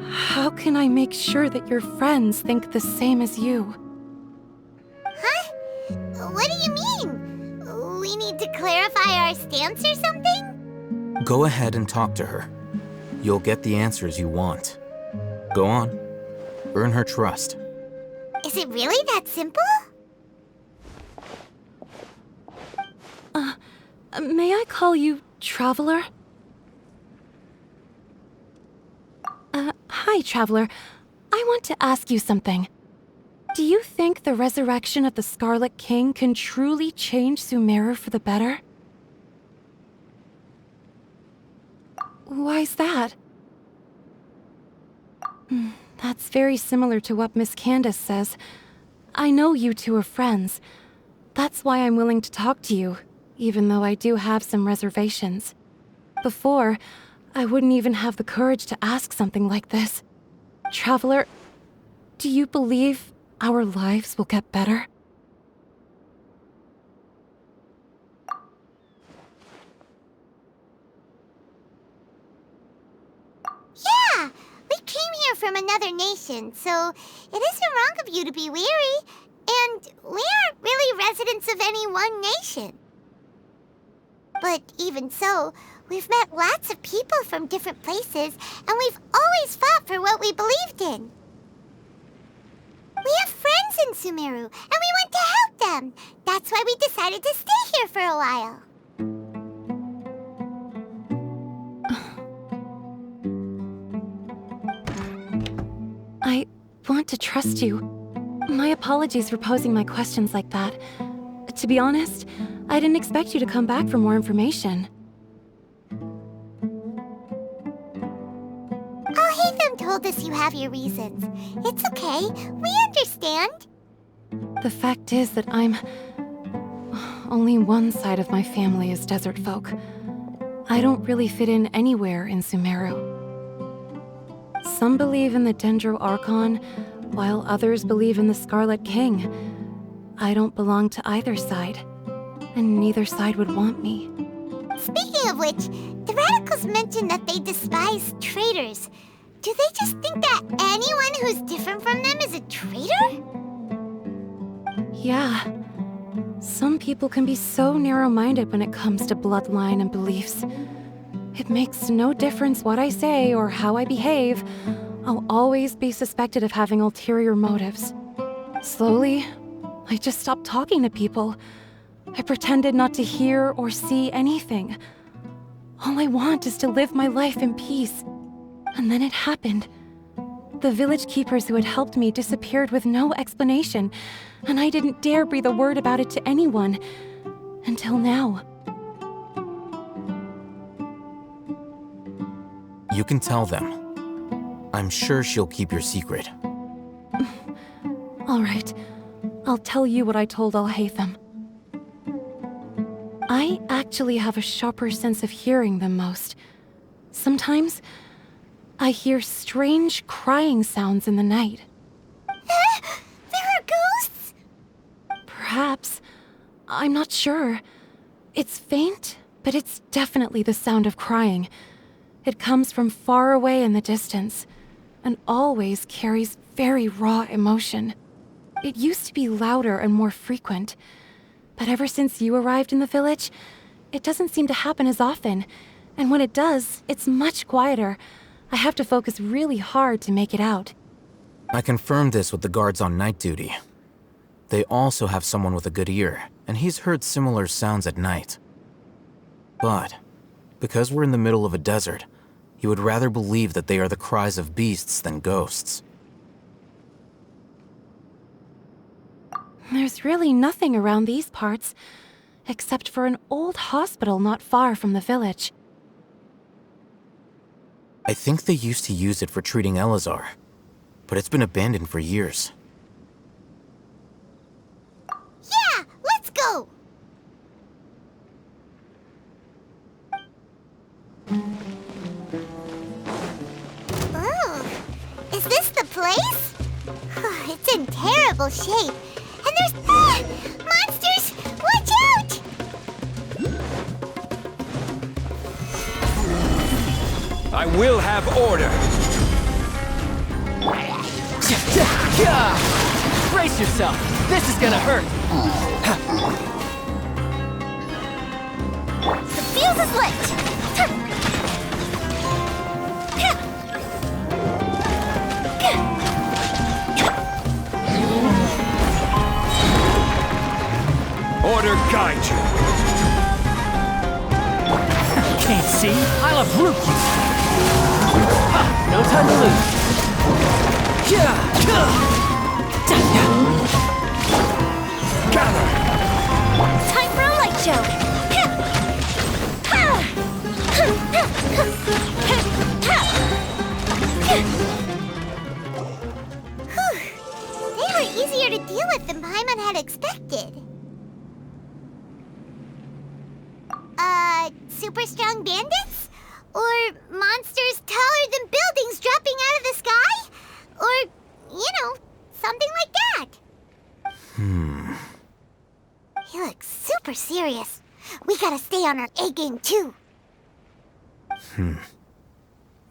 how can I make sure that your friends think the same as you? Huh? What do you mean? We need to clarify our stance or something? Go ahead and talk to her. You'll get the answers you want. Go on. Earn her trust. Is it really that simple? May I call you Traveler? Hi, Traveler. I want to ask you something. Do you think the resurrection of the Scarlet King can truly change Sumeru for the better? Why's that? That's very similar to what Miss Candace says. I know you two are friends. That's why I'm willing to talk to you, even though I do have some reservations. Before, I wouldn't even have the courage to ask something like this. Traveler, do you believe our lives will get better? Yeah! We came here from another nation, so it isn't wrong of you to be weary. And we aren't really residents of any one nation. But even so, we've met lots of people from different places, and we've always fought for what we believed in. We have friends in Sumeru, and we want to help them. That's why we decided to stay here for a while. I want to trust you. My apologies for posing my questions like that. To be honest, I didn't expect you to come back for more information. Al-Haytham told us you have your reasons. It's okay. We understand. The fact is that only one side of my family is desert folk. I don't really fit in anywhere in Sumeru. Some believe in the Dendro Archon, while others believe in the Scarlet King. I don't belong to either side, and neither side would want me. Speaking of which, the radicals mentioned that they despise traitors. Do they just think that anyone who's different from them is a traitor? Yeah, Some people can be so narrow-minded when it comes to bloodline and beliefs. It makes no difference what I say or how I behave. I'll always be suspected of having ulterior motives. Slowly, I just stopped talking to people. I pretended not to hear or see anything. All I want is to live my life in peace. And then it happened. The village keepers who had helped me disappeared with no explanation, and I didn't dare breathe a word about it to anyone. Until now. You can tell them. I'm sure she'll keep your secret. All right. I'll tell you what I told al-Hайтам. I actually have a sharper sense of hearing than most. Sometimes, I hear strange crying sounds in the night. There are ghosts? Perhaps. I'm not sure. It's faint, but it's definitely the sound of crying. It comes from far away in the distance, and always carries very raw emotion. It used to be louder and more frequent, but ever since you arrived in the village, it doesn't seem to happen as often, and when it does, it's much quieter. I have to focus really hard to make it out. I confirmed this with the guards on night duty. They also have someone with a good ear, and he's heard similar sounds at night. But, because we're in the middle of a desert, he would rather believe that they are the cries of beasts than ghosts. There's really nothing around these parts, except for an old hospital not far from the village. I think they used to use it for treating Elazar, but it's been abandoned for years. Yeah, let's go! Oh, is this the place? It's in terrible shape. And there's... monsters! Watch out! I will have order. Brace yourself. This is gonna hurt. The fuse is lit! Order guide you. Can't see? I'll uproot you. Ha! No time to lose. Gather. Time for a light show. They were easier to deal with than Paimon had expected. Super strong bandits? Or monsters taller than buildings dropping out of the sky? Or, something like that. He looks super serious. We gotta stay on our A game too.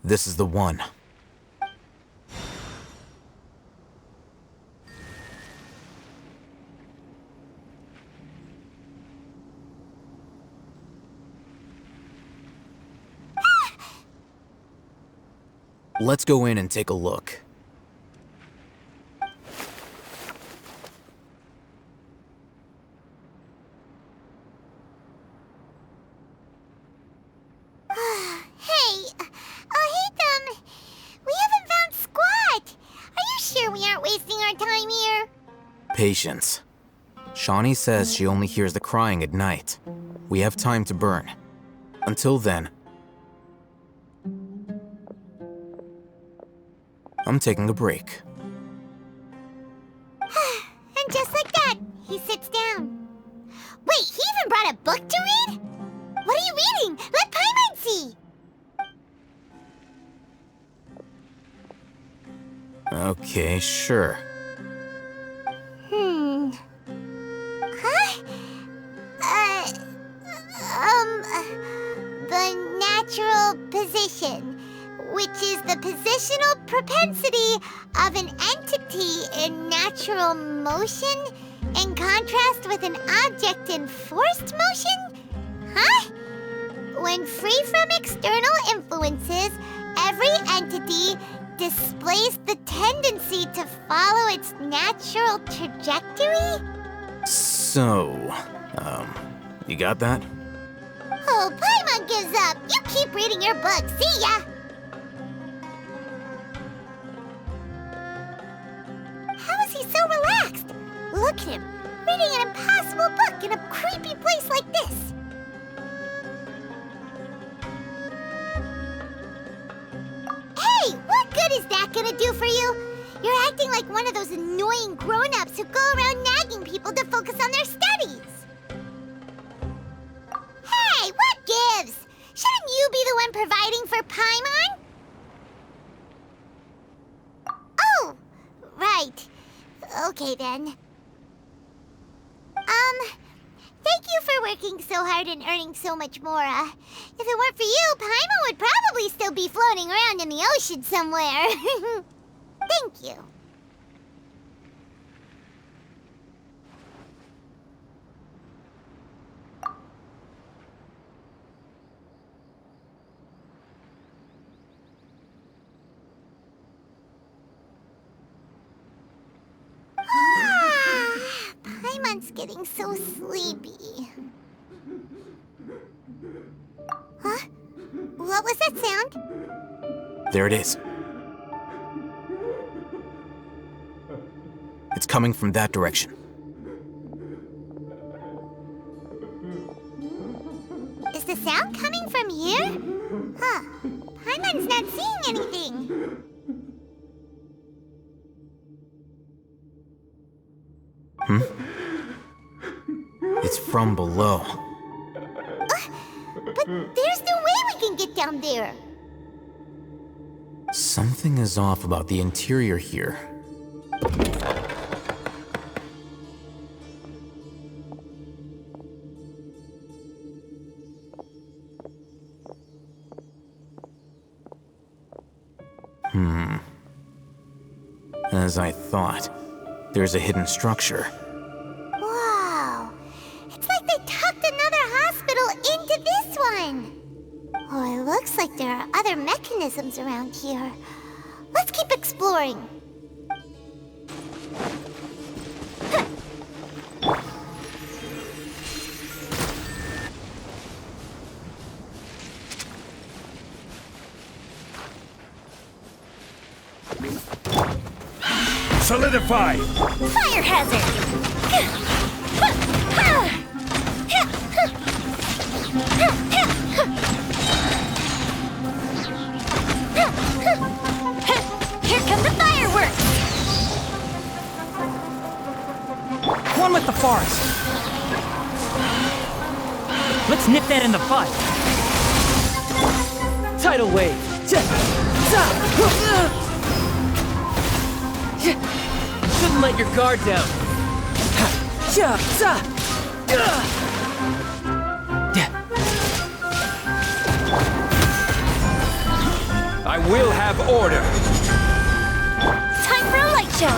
This is the one. Let's go in and take a look. Hey, al-Hайтам, we haven't found squat. Are you sure we aren't wasting our time here? Patience. Shawnee says she only hears the crying at night. We have time to burn. Until then, I'm taking a break. And just like that, he sits down. Wait, he even brought a book to read? What are you reading? Let Paimon see! Okay, sure. The natural position, which is the positional propensity of an entity in natural motion In contrast with an object in forced motion? Huh? When free from external influences, every entity displays the tendency to follow its natural trajectory? So, you got that? Oh, Paimon gives up. You keep reading your book. See ya! How is he so relaxed? Look at him, reading an impossible book in a creepy place like this. Hey, what good is that gonna do for you? You're acting like one of those annoying grown-ups who go around nagging people to focus on their studies. Hey, what gives? Shouldn't you be the one providing for Paimon? Oh, right. Okay then. Thank you for working so hard and earning so much more. If it weren't for you, Paimon would probably still be floating around in the ocean somewhere. Thank you. Paimon's getting so sleepy. Huh? What was that sound? There it is. It's coming from that direction. Is the sound coming from here? Huh. Paimon's not seeing anything. It's from below. But there's no way we can get down there. Something is off about the interior here. As I thought, there's a hidden structure. Wow. It's like they tucked another hospital into this one. Oh, it looks like there are other mechanisms around here. Let's keep exploring. Solidify! Fire hazard! Here come the fireworks! One with the forest. Let's nip that in the bud. Tidal wave. Shouldn't let your guard down. I will have order. Time for a light show!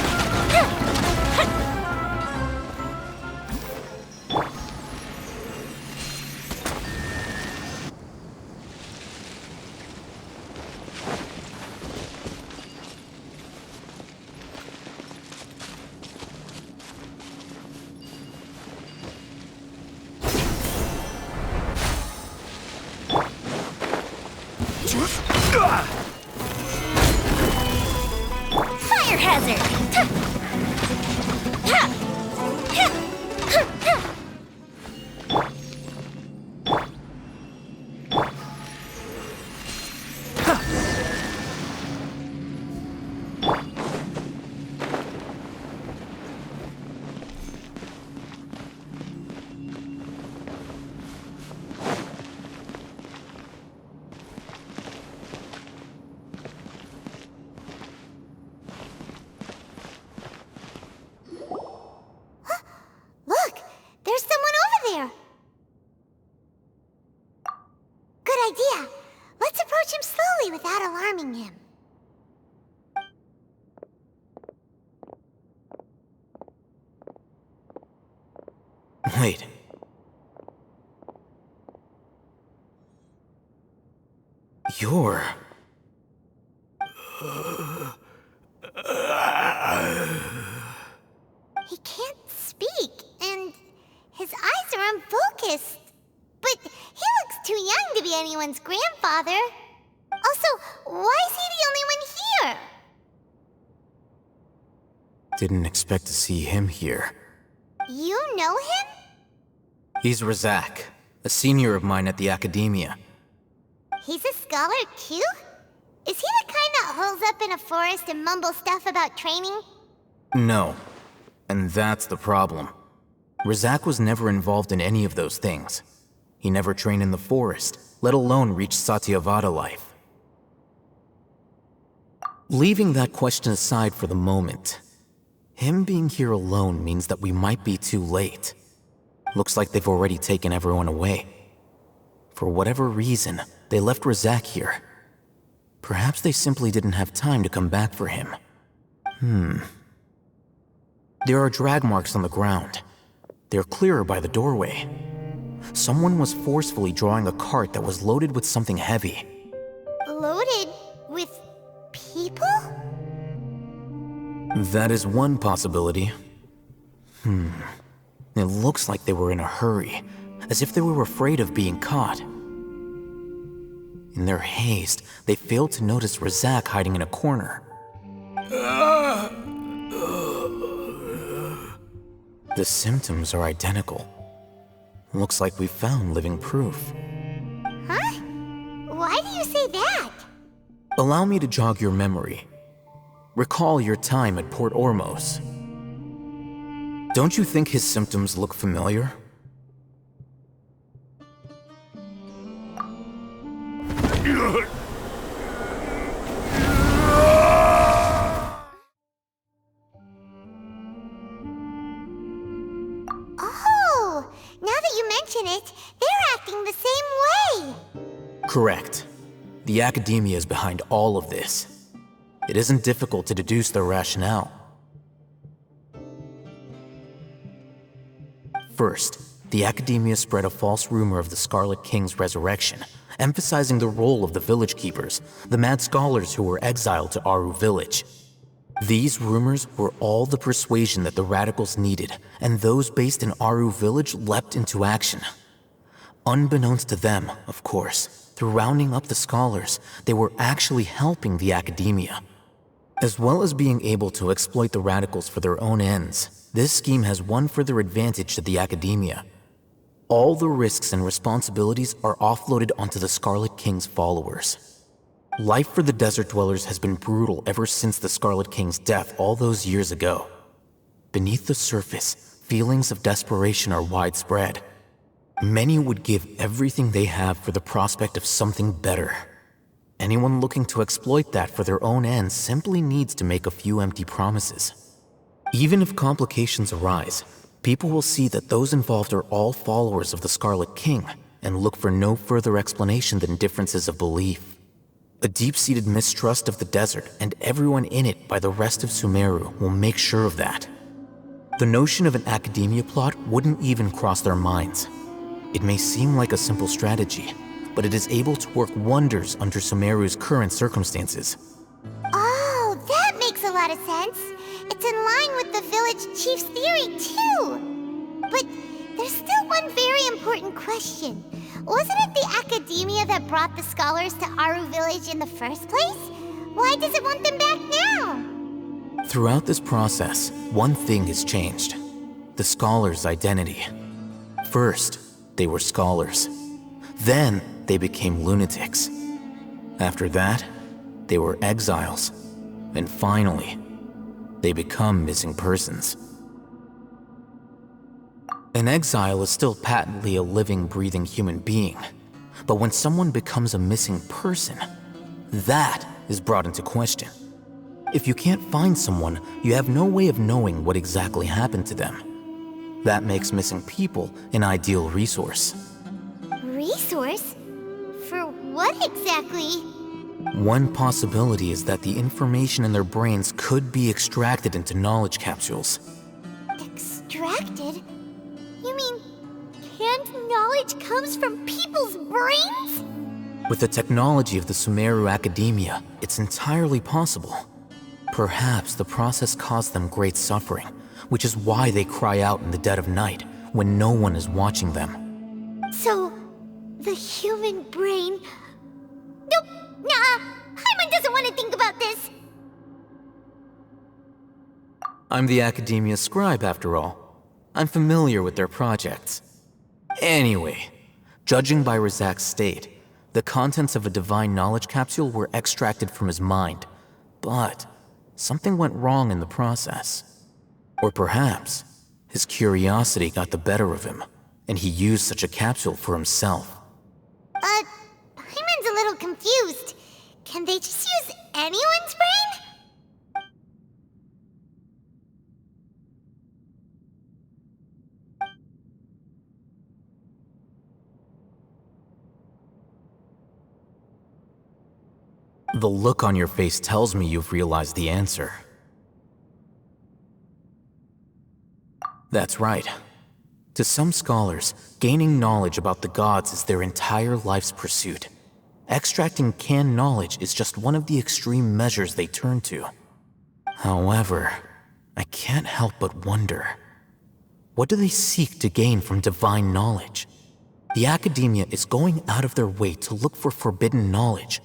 Fire hazard! Look, there's someone over there. Good idea. Let's approach him slowly without alarming him. right. You're... He can't speak, and his eyes are unfocused. But he looks too young to be anyone's grandfather. Also, why is he the only one here? Didn't expect to see him here. You know him? He's Rizak, a senior of mine at the Academia. He's a scholar too? Is he the kind that holes up in a forest and mumbles stuff about training? No. And that's the problem. Rizak was never involved in any of those things. He never trained in the forest, let alone reach Satyavada life. Leaving that question aside for the moment, him being here alone means that we might be too late. Looks like they've already taken everyone away. For whatever reason, they left Rizak here. Perhaps they simply didn't have time to come back for him. There are drag marks on the ground. They're clearer by the doorway. Someone was forcefully drawing a cart that was loaded with something heavy. Loaded with people? That is one possibility. It looks like they were in a hurry, as if they were afraid of being caught. In their haste, they failed to notice Rizak hiding in a corner. The symptoms are identical. Looks like we found living proof. Huh? Why do you say that? Allow me to jog your memory. Recall your time at Port Ormos. Don't you think his symptoms look familiar? Oh, now that you mention it, they're acting the same way. Correct. The Academia is behind all of this. It isn't difficult to deduce their rationale. First, the Academia spread a false rumor of the Scarlet King's resurrection, emphasizing the role of the village keepers, the mad scholars who were exiled to Aaru village. These rumors were all the persuasion that the radicals needed, and those based in Aaru village leapt into action. Unbeknownst to them, of course, through rounding up the scholars, they were actually helping the Academia. As well as being able to exploit the radicals for their own ends, this scheme has one further advantage to the Academia. All the risks and responsibilities are offloaded onto the Scarlet King's followers. Life for the desert dwellers has been brutal ever since the Scarlet King's death all those years ago. Beneath the surface, feelings of desperation are widespread. Many would give everything they have for the prospect of something better. Anyone looking to exploit that for their own ends simply needs to make a few empty promises. Even if complications arise, people will see that those involved are all followers of the Scarlet King and look for no further explanation than differences of belief. A deep-seated mistrust of the desert and everyone in it by the rest of Sumeru will make sure of that. The notion of an Academia plot wouldn't even cross their minds. It may seem like a simple strategy, but it is able to work wonders under Sumeru's current circumstances. Oh, that makes a lot of sense. It's in line with the village chief's theory, too. But there's still one very important question. Wasn't it the Academia that brought the scholars to Aaru village in the first place? Why does it want them back now? Throughout this process, one thing has changed. The scholars' identity. First, they were scholars. Then, they became lunatics. After that, they were exiles. And finally, they become missing persons. An exile is still patently a living, breathing human being. But when someone becomes a missing person, that is brought into question. If you can't find someone, you have no way of knowing what exactly happened to them. That makes missing people an ideal resource. Resource? For what exactly? One possibility is that the information in their brains could be extracted into knowledge capsules. Extracted? You mean knowledge comes from people's brains? With the technology of the Sumeru Academia, it's entirely possible. Perhaps the process caused them great suffering, which is why they cry out in the dead of night, when no one is watching them. So, the human brain... Nope, nah, Paimon doesn't want to think about this. I'm the Academia scribe, after all. I'm familiar with their projects. Anyway, judging by Razak's state, the contents of a divine knowledge capsule were extracted from his mind. But something went wrong in the process. Or perhaps his curiosity got the better of him, and he used such a capsule for himself. Paimon's a little confused. Can they just use anyone's brain? The look on your face tells me you've realized the answer. That's right. To some scholars, gaining knowledge about the gods is their entire life's pursuit. Extracting canned knowledge is just one of the extreme measures they turn to. However, I can't help but wonder, what do they seek to gain from divine knowledge? The Academia is going out of their way to look for forbidden knowledge,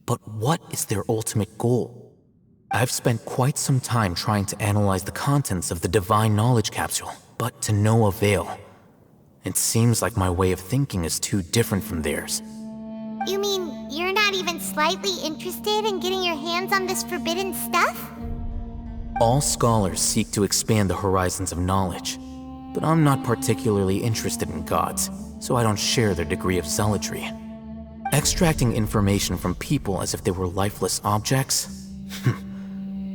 but what is their ultimate goal? I've spent quite some time trying to analyze the contents of the divine knowledge capsule, but to no avail. It seems like my way of thinking is too different from theirs. You mean you're not even slightly interested in getting your hands on this forbidden stuff? All scholars seek to expand the horizons of knowledge, but I'm not particularly interested in gods, so I don't share their degree of zealotry. Extracting information from people as if they were lifeless objects?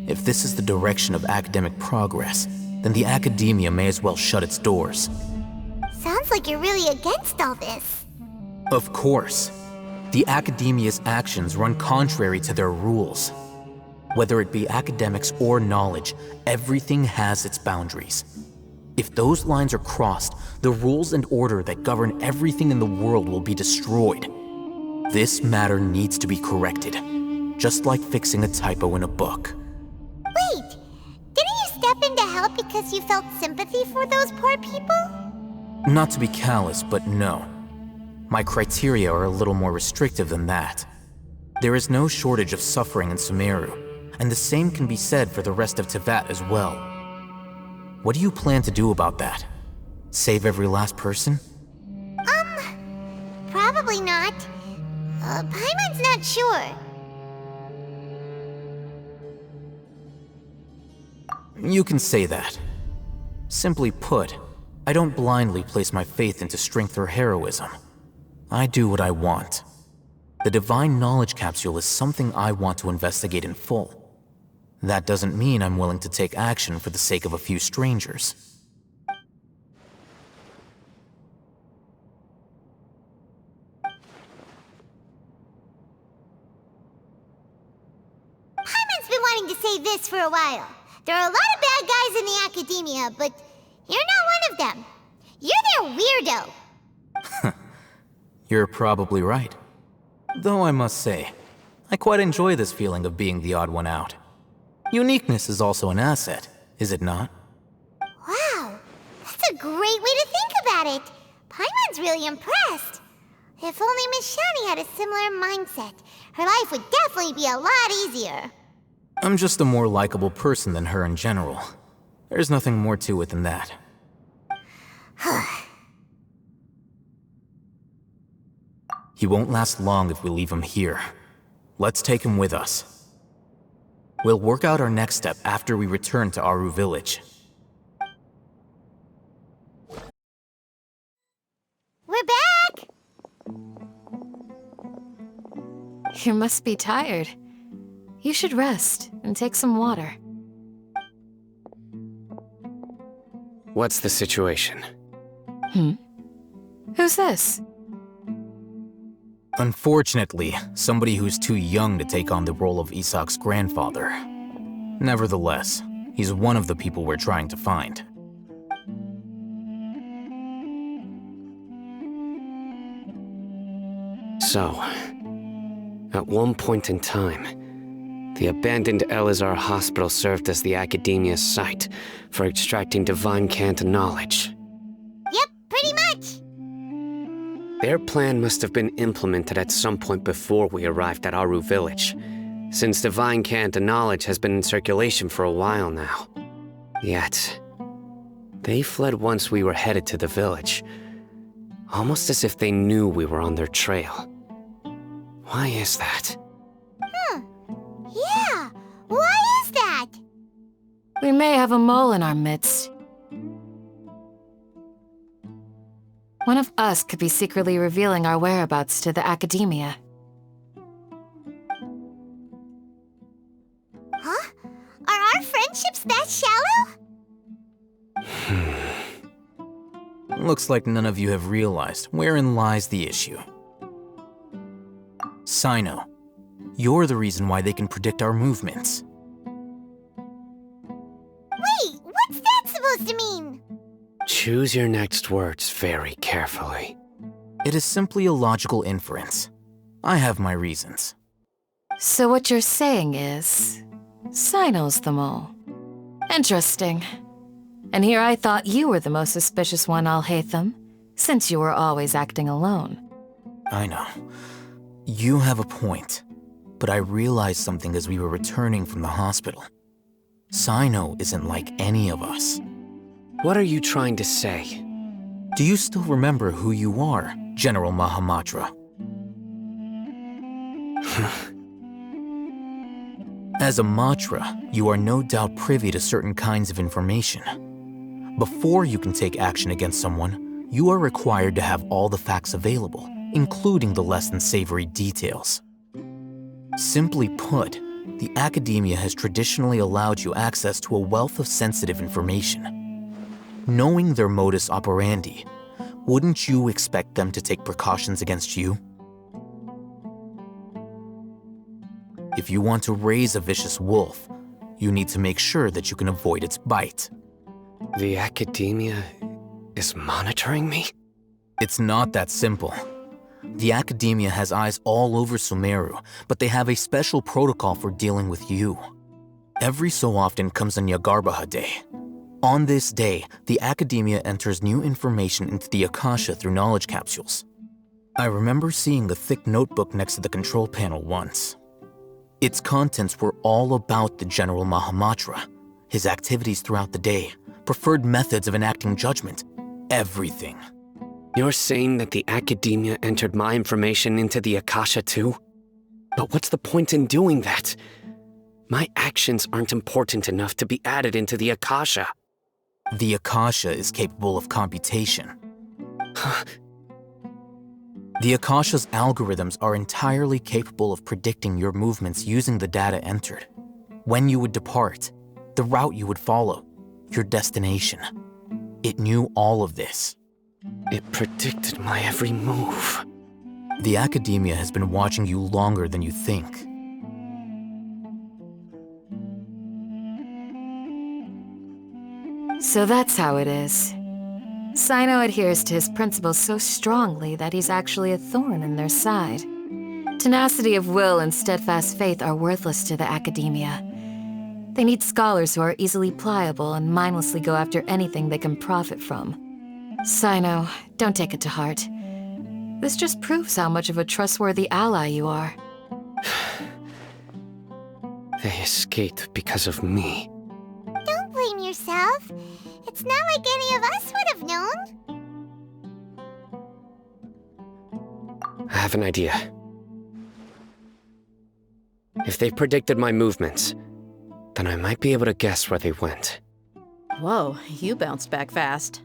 If this is the direction of academic progress, then the Academia may as well shut its doors. Sounds like you're really against all this. Of course. The Academia's actions run contrary to their rules. Whether it be academics or knowledge, everything has its boundaries. If those lines are crossed, the rules and order that govern everything in the world will be destroyed. This matter needs to be corrected, just like fixing a typo in a book. Wait, didn't you step in to help because you felt sympathy for those poor people? Not to be callous, but no. My criteria are a little more restrictive than that. There is no shortage of suffering in Sumeru, and the same can be said for the rest of Teyvat as well. What do you plan to do about that? Save every last person? Probably not. Paimon's not sure. You can say that. Simply put, I don't blindly place my faith into strength or heroism. I do what I want. The divine knowledge capsule is something I want to investigate in full. That doesn't mean I'm willing to take action for the sake of a few strangers. Paimon's been wanting to say this for a while. There are a lot of bad guys in the Academia, but you're not one of them. You're their weirdo. You're probably right. Though I must say, I quite enjoy this feeling of being the odd one out. Uniqueness is also an asset, is it not? Wow, that's a great way to think about it. Paimon's really impressed. If only Miss Shani had a similar mindset, her life would definitely be a lot easier. I'm just a more likable person than her in general. There's nothing more to it than that. He won't last long if we leave him here. Let's take him with us. We'll work out our next step after we return to Aaru village. We're back! You must be tired. You should rest and take some water. What's the situation? Who's this? Unfortunately, somebody who's too young to take on the role of Isaac's grandfather. Nevertheless, he's one of the people we're trying to find. So, at one point in time, the abandoned Elazar Hospital served as the Academia's site for extracting divine cant knowledge. Yep, pretty much. Their plan must have been implemented at some point before we arrived at Aaru village, since divine cant knowledge has been in circulation for a while now. Yet, they fled once we were headed to the village, almost as if they knew we were on their trail. Why is that? Yeah, why is that? We may have a mole in our midst. One of us could be secretly revealing our whereabouts to the Academia. Huh? Are our friendships that shallow? Looks like none of you have realized wherein lies the issue. Cyno, you're the reason why they can predict our movements. Wait, what's that supposed to mean? Choose your next words very carefully. It is simply a logical inference. I have my reasons. So what you're saying is, Cyno's the mole. Interesting. And here I thought you were the most suspicious one, Al-Haytham, since you were always acting alone. I know. You have a point, but I realized something as we were returning from the hospital. Cyno isn't like any of us. What are you trying to say? Do you still remember who you are, General Mahamatra? As a Matra, you are no doubt privy to certain kinds of information. Before you can take action against someone, you are required to have all the facts available, including the less than savory details. Simply put, the Academia has traditionally allowed you access to a wealth of sensitive information. Knowing their modus operandi, wouldn't you expect them to take precautions against you? If you want to raise a vicious wolf, you need to make sure that you can avoid its bite. The Academia is monitoring me? It's not that simple. The Academia has eyes all over Sumeru, but they have a special protocol for dealing with you. Every so often comes a Nyagarbaha Day. On this day, the Academia enters new information into the Akasha through knowledge capsules. I remember seeing the thick notebook next to the control panel once. Its contents were all about the General Mahamatra, his activities throughout the day, preferred methods of enacting judgment, everything. You're saying that the Academia entered my information into the Akasha too? But what's the point in doing that? My actions aren't important enough to be added into the Akasha. The Akasha is capable of computation. The Akasha's algorithms are entirely capable of predicting your movements using the data entered. When you would depart, the route you would follow, your destination. It knew all of this. It predicted my every move. The Academia has been watching you longer than you think. So that's how it is. Cyno adheres to his principles so strongly that he's actually a thorn in their side. Tenacity of will and steadfast faith are worthless to the Academia. They need scholars who are easily pliable and mindlessly go after anything they can profit from. Cyno, don't take it to heart. This just proves how much of a trustworthy ally you are. They escaped because of me. Don't blame yourself. It's not like any of us would have known. I have an idea. If they predicted my movements, then I might be able to guess where they went. Whoa, you bounced back fast.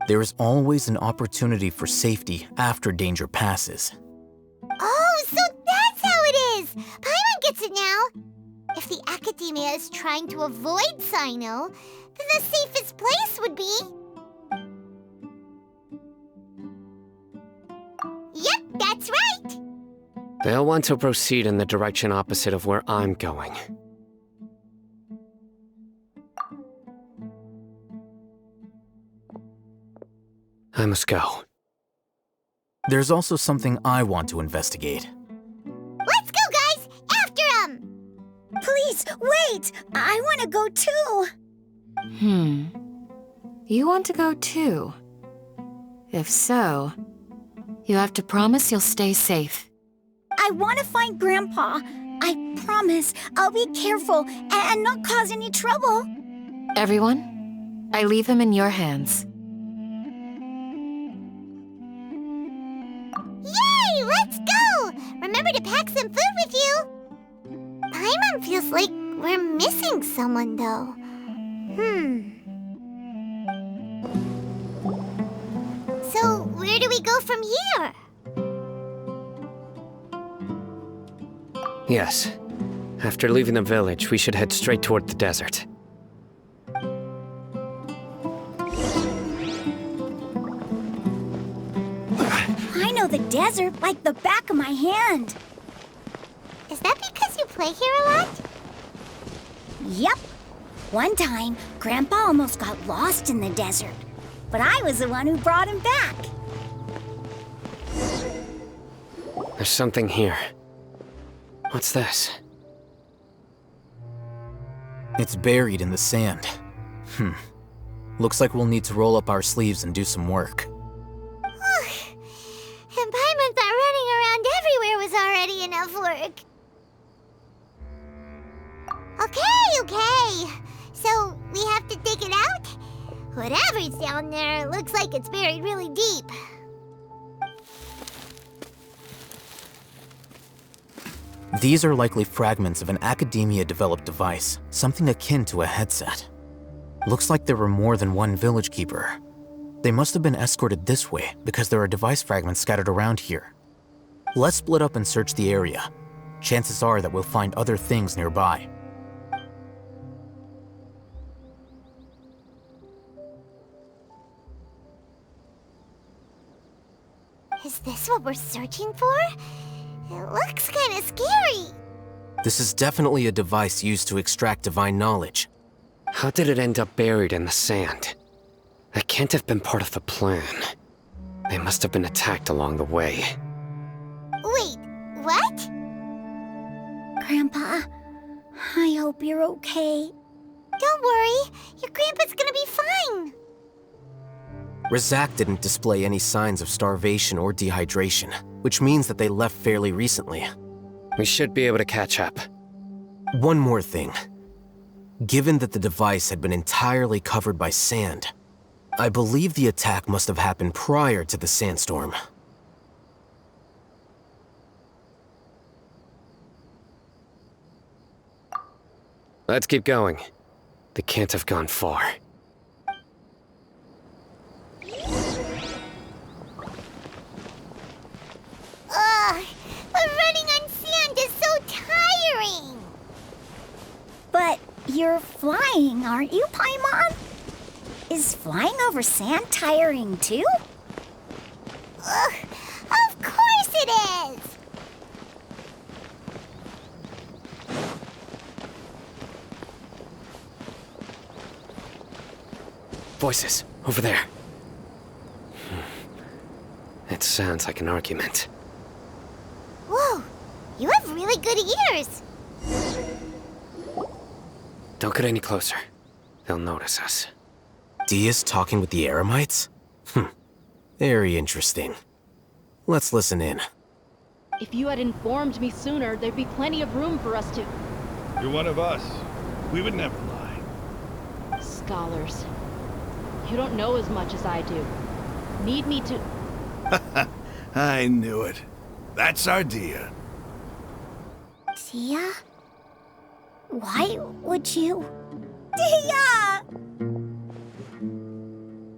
There is always an opportunity for safety after danger passes. Oh, so that's how it is! Paimon gets it now! If the Academia is trying to avoid Cyno, then the safest place would be... Yep, that's right! They'll want to proceed in the direction opposite of where I'm going. I must go. There's also something I want to investigate. Let's go, guys! After him! Please, wait! I want to go too! You want to go too? If so, you have to promise you'll stay safe. I want to find Grandpa. I promise I'll be careful and not cause any trouble. Everyone, I leave him in your hands. Yay! Let's go! Remember to pack some food with you! Paimon feels like we're missing someone, though. So, where do we go from here? Yes. After leaving the village, we should head straight toward the desert. I know the desert like the back of my hand. Is that because you play here a lot? Yep. One time, Grandpa almost got lost in the desert, but I was the one who brought him back. There's something here. What's this? It's buried in the sand. Looks like we'll need to roll up our sleeves and do some work. And Paimon thought running around everywhere was already enough work. Okay. So, we have to dig it out? Whatever's down there, it looks like it's buried really deep. These are likely fragments of an Academia-developed device, something akin to a headset. Looks like there were more than one village keeper. They must have been escorted this way because there are device fragments scattered around here. Let's split up and search the area. Chances are that we'll find other things nearby. Is this what we're searching for? It looks kind of scary. This is definitely a device used to extract divine knowledge. How did it end up buried in the sand? That can't have been part of the plan. They must have been attacked along the way. Wait, what? Grandpa, I hope you're okay. Don't worry, your grandpa's gonna be fine. Rizak didn't display any signs of starvation or dehydration, which means that they left fairly recently. We should be able to catch up. One more thing. Given that the device had been entirely covered by sand, I believe the attack must have happened prior to the sandstorm. Let's keep going. They can't have gone far. But running on sand is so tiring! But you're flying, aren't you, Paimon? Is flying over sand tiring too? Ugh, of course it is! Voices, over there. It sounds like an argument. Whoa, you have really good ears! Don't get any closer. They'll notice us. Dia's talking with the Eremites? Very interesting. Let's listen in. If you had informed me sooner, there'd be plenty of room for us to... You're one of us. We would never lie. Scholars. You don't know as much as I do. Need me to... I knew it. That's our Dia. Dia? Why would you... Dia!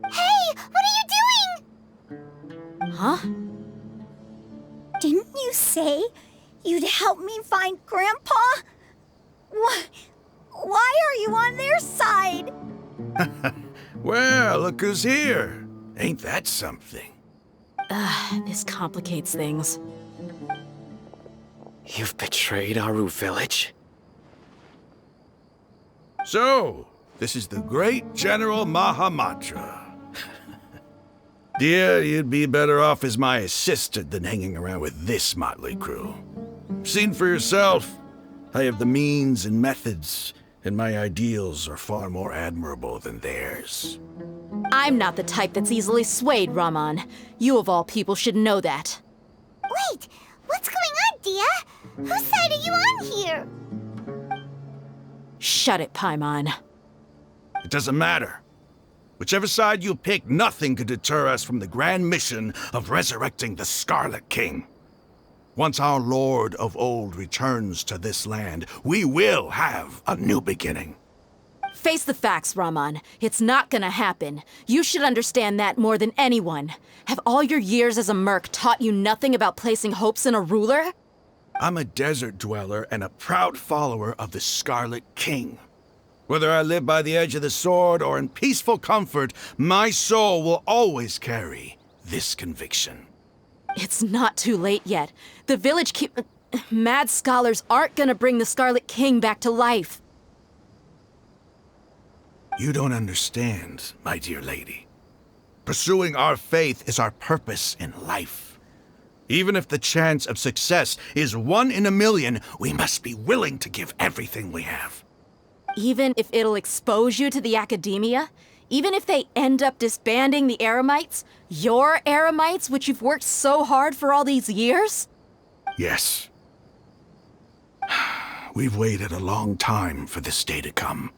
Hey, what are you doing? Huh? Didn't you say you'd help me find Grandpa? Why are you on their side? Well, look who's here. Ain't that something? This complicates things. You've betrayed Aaru village? So, this is the great General Mahamatra. Dear, you'd be better off as my assistant than hanging around with this motley crew. Seen for yourself. I have the means and methods, and my ideals are far more admirable than theirs. I'm not the type that's easily swayed, Raman. You of all people should know that. Wait, what's going on, Dia? Whose side are you on here? Shut it, Paimon. It doesn't matter. Whichever side you pick, nothing could deter us from the grand mission of resurrecting the Scarlet King. Once our Lord of Old returns to this land, we will have a new beginning. Face the facts, Raman. It's not gonna happen. You should understand that more than anyone. Have all your years as a merc taught you nothing about placing hopes in a ruler? I'm a desert dweller and a proud follower of the Scarlet King. Whether I live by the edge of the sword or in peaceful comfort, my soul will always carry this conviction. It's not too late yet. The village mad scholars aren't gonna bring the Scarlet King back to life. You don't understand, my dear lady. Pursuing our faith is our purpose in life. Even if the chance of success is 1 in a million, we must be willing to give everything we have. Even if it'll expose you to the academia? Even if they end up disbanding the Eremites? Your Eremites, which you've worked so hard for all these years? Yes. We've waited a long time for this day to come.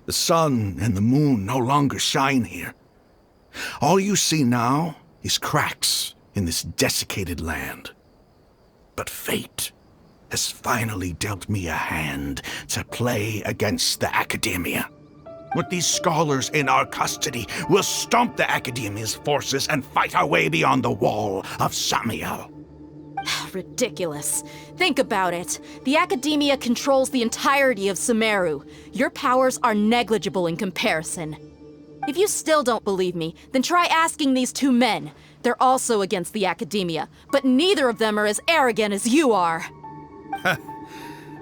The sun and the moon no longer shine here. All you see now is cracks in this desiccated land. But fate has finally dealt me a hand to play against the academia. With these scholars in our custody, we'll stomp the academia's forces and fight our way beyond the wall of Samiel. Ridiculous. Think about it. The academia controls the entirety of Sumeru. Your powers are negligible in comparison. If you still don't believe me, then try asking these 2 men. They're also against the academia, but neither of them are as arrogant as you are.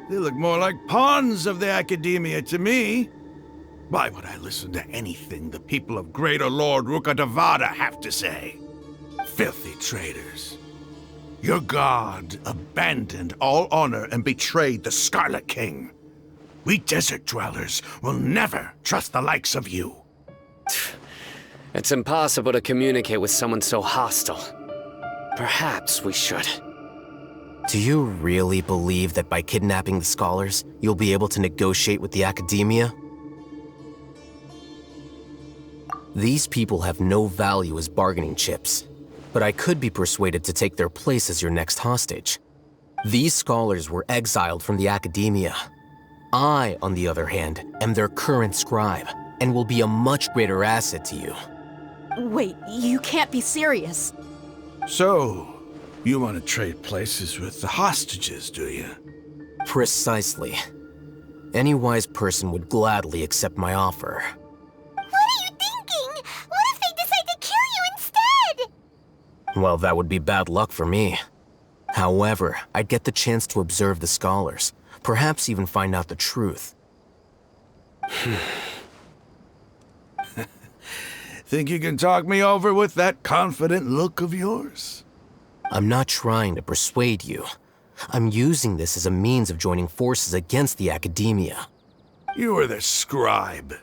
They look more like pawns of the academia to me. Why would I listen to anything the people of Greater Lord Rukkhadevata have to say? Filthy traitors. Your god abandoned all honor and betrayed the Scarlet King. We desert dwellers will never trust the likes of you. It's impossible to communicate with someone so hostile. Perhaps we should. Do you really believe that by kidnapping the scholars, you'll be able to negotiate with the academia? These people have no value as bargaining chips, but I could be persuaded to take their place as your next hostage. These scholars were exiled from the academia. I, on the other hand, am their current scribe, and will be a much greater asset to you. Wait, you can't be serious. So, you want to trade places with the hostages, do you? Precisely. Any wise person would gladly accept my offer. What are you thinking? What if they decide to kill you instead? Well, that would be bad luck for me. However, I'd get the chance to observe the scholars, perhaps even find out the truth. Think you can talk me over with that confident look of yours? I'm not trying to persuade you. I'm using this as a means of joining forces against the academia. You are the scribe.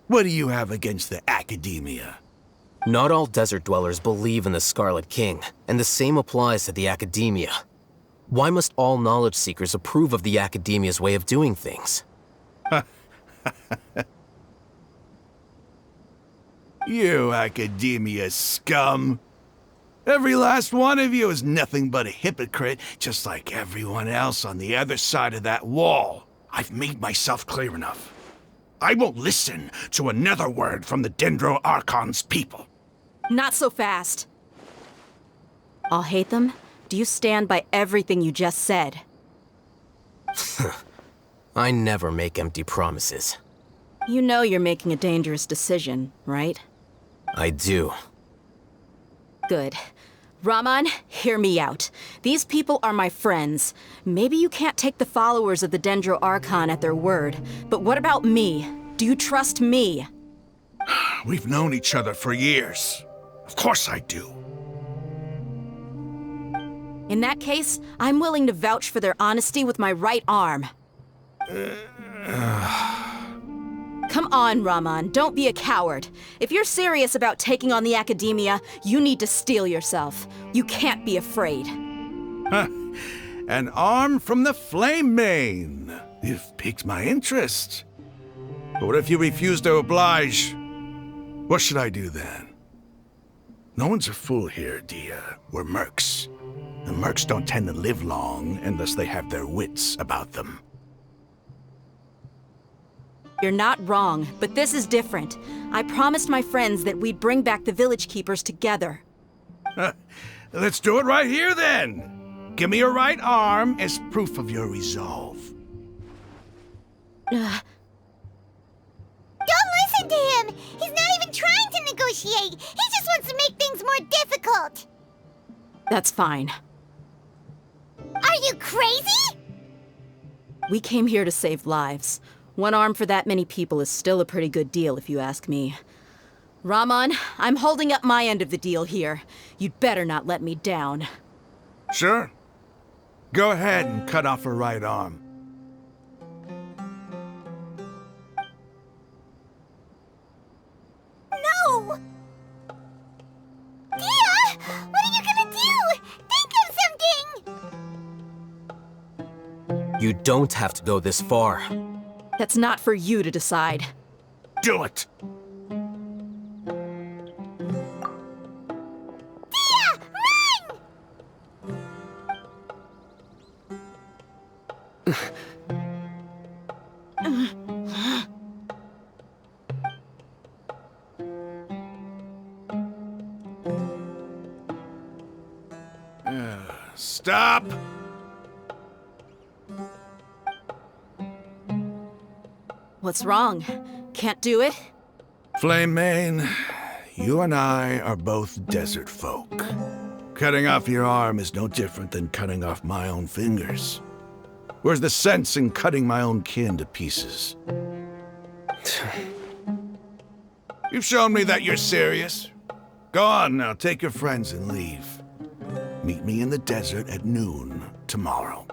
What do you have against the academia? Not all desert dwellers believe in the Scarlet King, and the same applies to the academia. Why must all knowledge seekers approve of the academia's way of doing things? You academia scum. Every last one of you is nothing but a hypocrite, just like everyone else on the other side of that wall. I've made myself clear enough. I won't listen to another word from the Dendro Archon's people. Not so fast. Al-Hайтам, do you stand by everything you just said? I never make empty promises. You know you're making a dangerous decision, right? I do. Good. Raman, hear me out. These people are my friends. Maybe you can't take the followers of the Dendro Archon at their word, but what about me? Do you trust me? We've known each other for years. Of course I do. In that case, I'm willing to vouch for their honesty with my right arm. Come on, Rahman, don't be a coward. If you're serious about taking on the academia, you need to steel yourself. You can't be afraid. An arm from the Flame Mane. You've piqued my interest. But what if you refuse to oblige? What should I do then? No one's a fool here, Dia. We're mercs. And mercs don't tend to live long unless they have their wits about them. You're not wrong, but this is different. I promised my friends that we'd bring back the village keepers together. Let's do it right here then. Give me your right arm as proof of your resolve. Don't listen to him! He's not even trying to negotiate! He just wants to make things more difficult! That's fine. Are you crazy? We came here to save lives. One arm for that many people is still a pretty good deal, if you ask me. Rahman, I'm holding up my end of the deal here. You'd better not let me down. Sure. Go ahead and cut off her right arm. No! Dia! What are you gonna do? Think of something! You don't have to go this far. That's not for you to decide. Do it! Dia! Run! Stop! What's wrong? Can't do it? Flame Mane, you and I are both desert folk. Cutting off your arm is no different than cutting off my own fingers. Where's the sense in cutting my own kin to pieces? You've shown me that you're serious. Go on now, take your friends and leave. Meet me in the desert at noon tomorrow.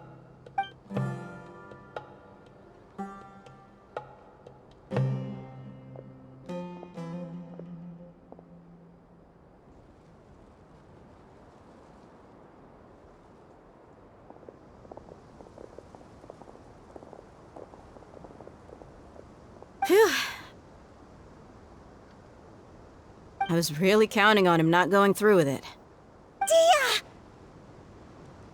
Phew. I was really counting on him not going through with it. Dia!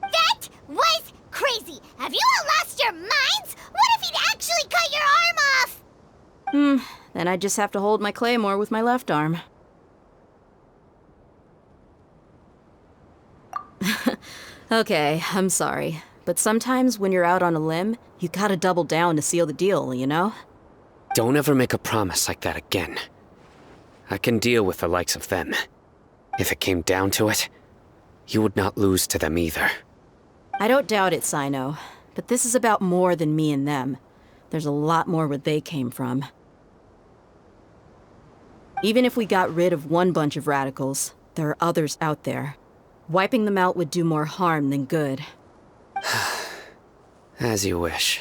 That was crazy! Have you all lost your minds? What if he'd actually cut your arm off? Then I'd just have to hold my claymore with my left arm. Okay, I'm sorry. But sometimes when you're out on a limb, you gotta double down to seal the deal, you know? Don't ever make a promise like that again. I can deal with the likes of them. If it came down to it, you would not lose to them either. I don't doubt it, Sayno. But this is about more than me and them. There's a lot more where they came from. Even if we got rid of one bunch of radicals, there are others out there. Wiping them out would do more harm than good. As you wish.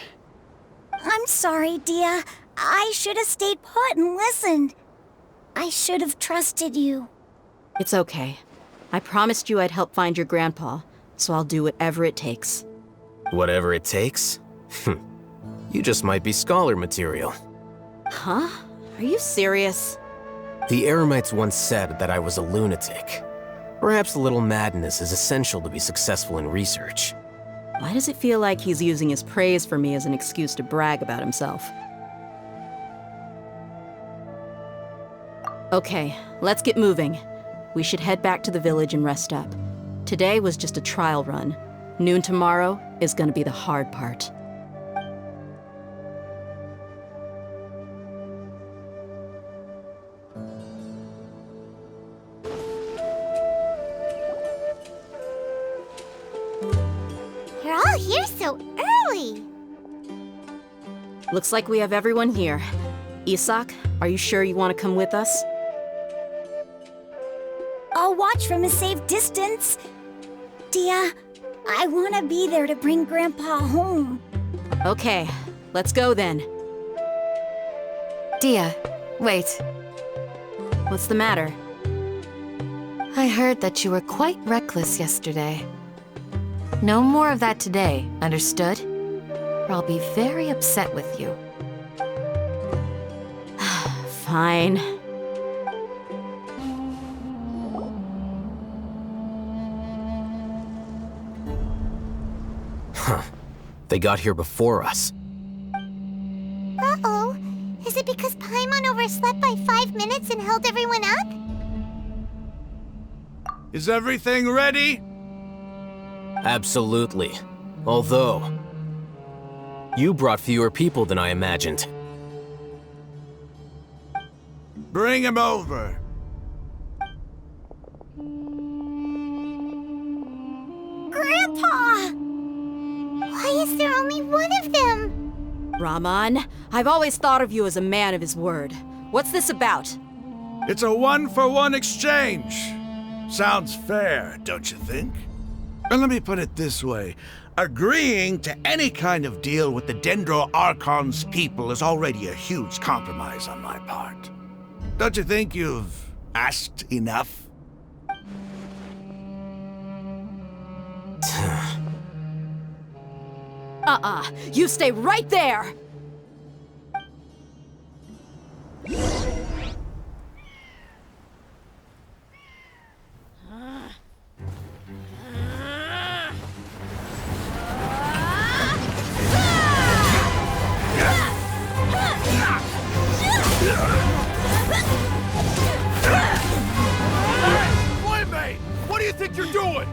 I'm sorry, Dia. I should have stayed put and listened. I should have trusted you. It's okay. I promised you I'd help find your grandpa, so I'll do whatever it takes. Whatever it takes? You just might be scholar material. Huh? Are you serious? The Eremites once said that I was a lunatic. Perhaps a little madness is essential to be successful in research. Why does it feel like he's using his praise for me as an excuse to brag about himself? Okay, let's get moving. We should head back to the village and rest up. Today was just a trial run. Noon tomorrow is gonna be the hard part. You're all here so early. Looks like we have everyone here. Исаак, are you sure you want to come with us? watch from a safe distance. Dia, I want to be there to bring Grandpa home. Okay, let's go then. Dia, wait. What's the matter? I heard that you were quite reckless yesterday. No more of that today, understood? Or I'll be very upset with you. Fine. Huh. They got here before us. Uh-oh. Is it because Paimon overslept by 5 minutes and held everyone up? Is everything ready? Absolutely. Although, you brought fewer people than I imagined. Bring him over. Grandpa! Why is there only one of them? Rahman, I've always thought of you as a man of his word. What's this about? It's a one-for-one exchange. Sounds fair, don't you think? And let me put it this way. Agreeing to any kind of deal with the Dendro Archon's people is already a huge compromise on my part. Don't you think you've asked enough? You stay right there! Playmate! What do you think you're doing?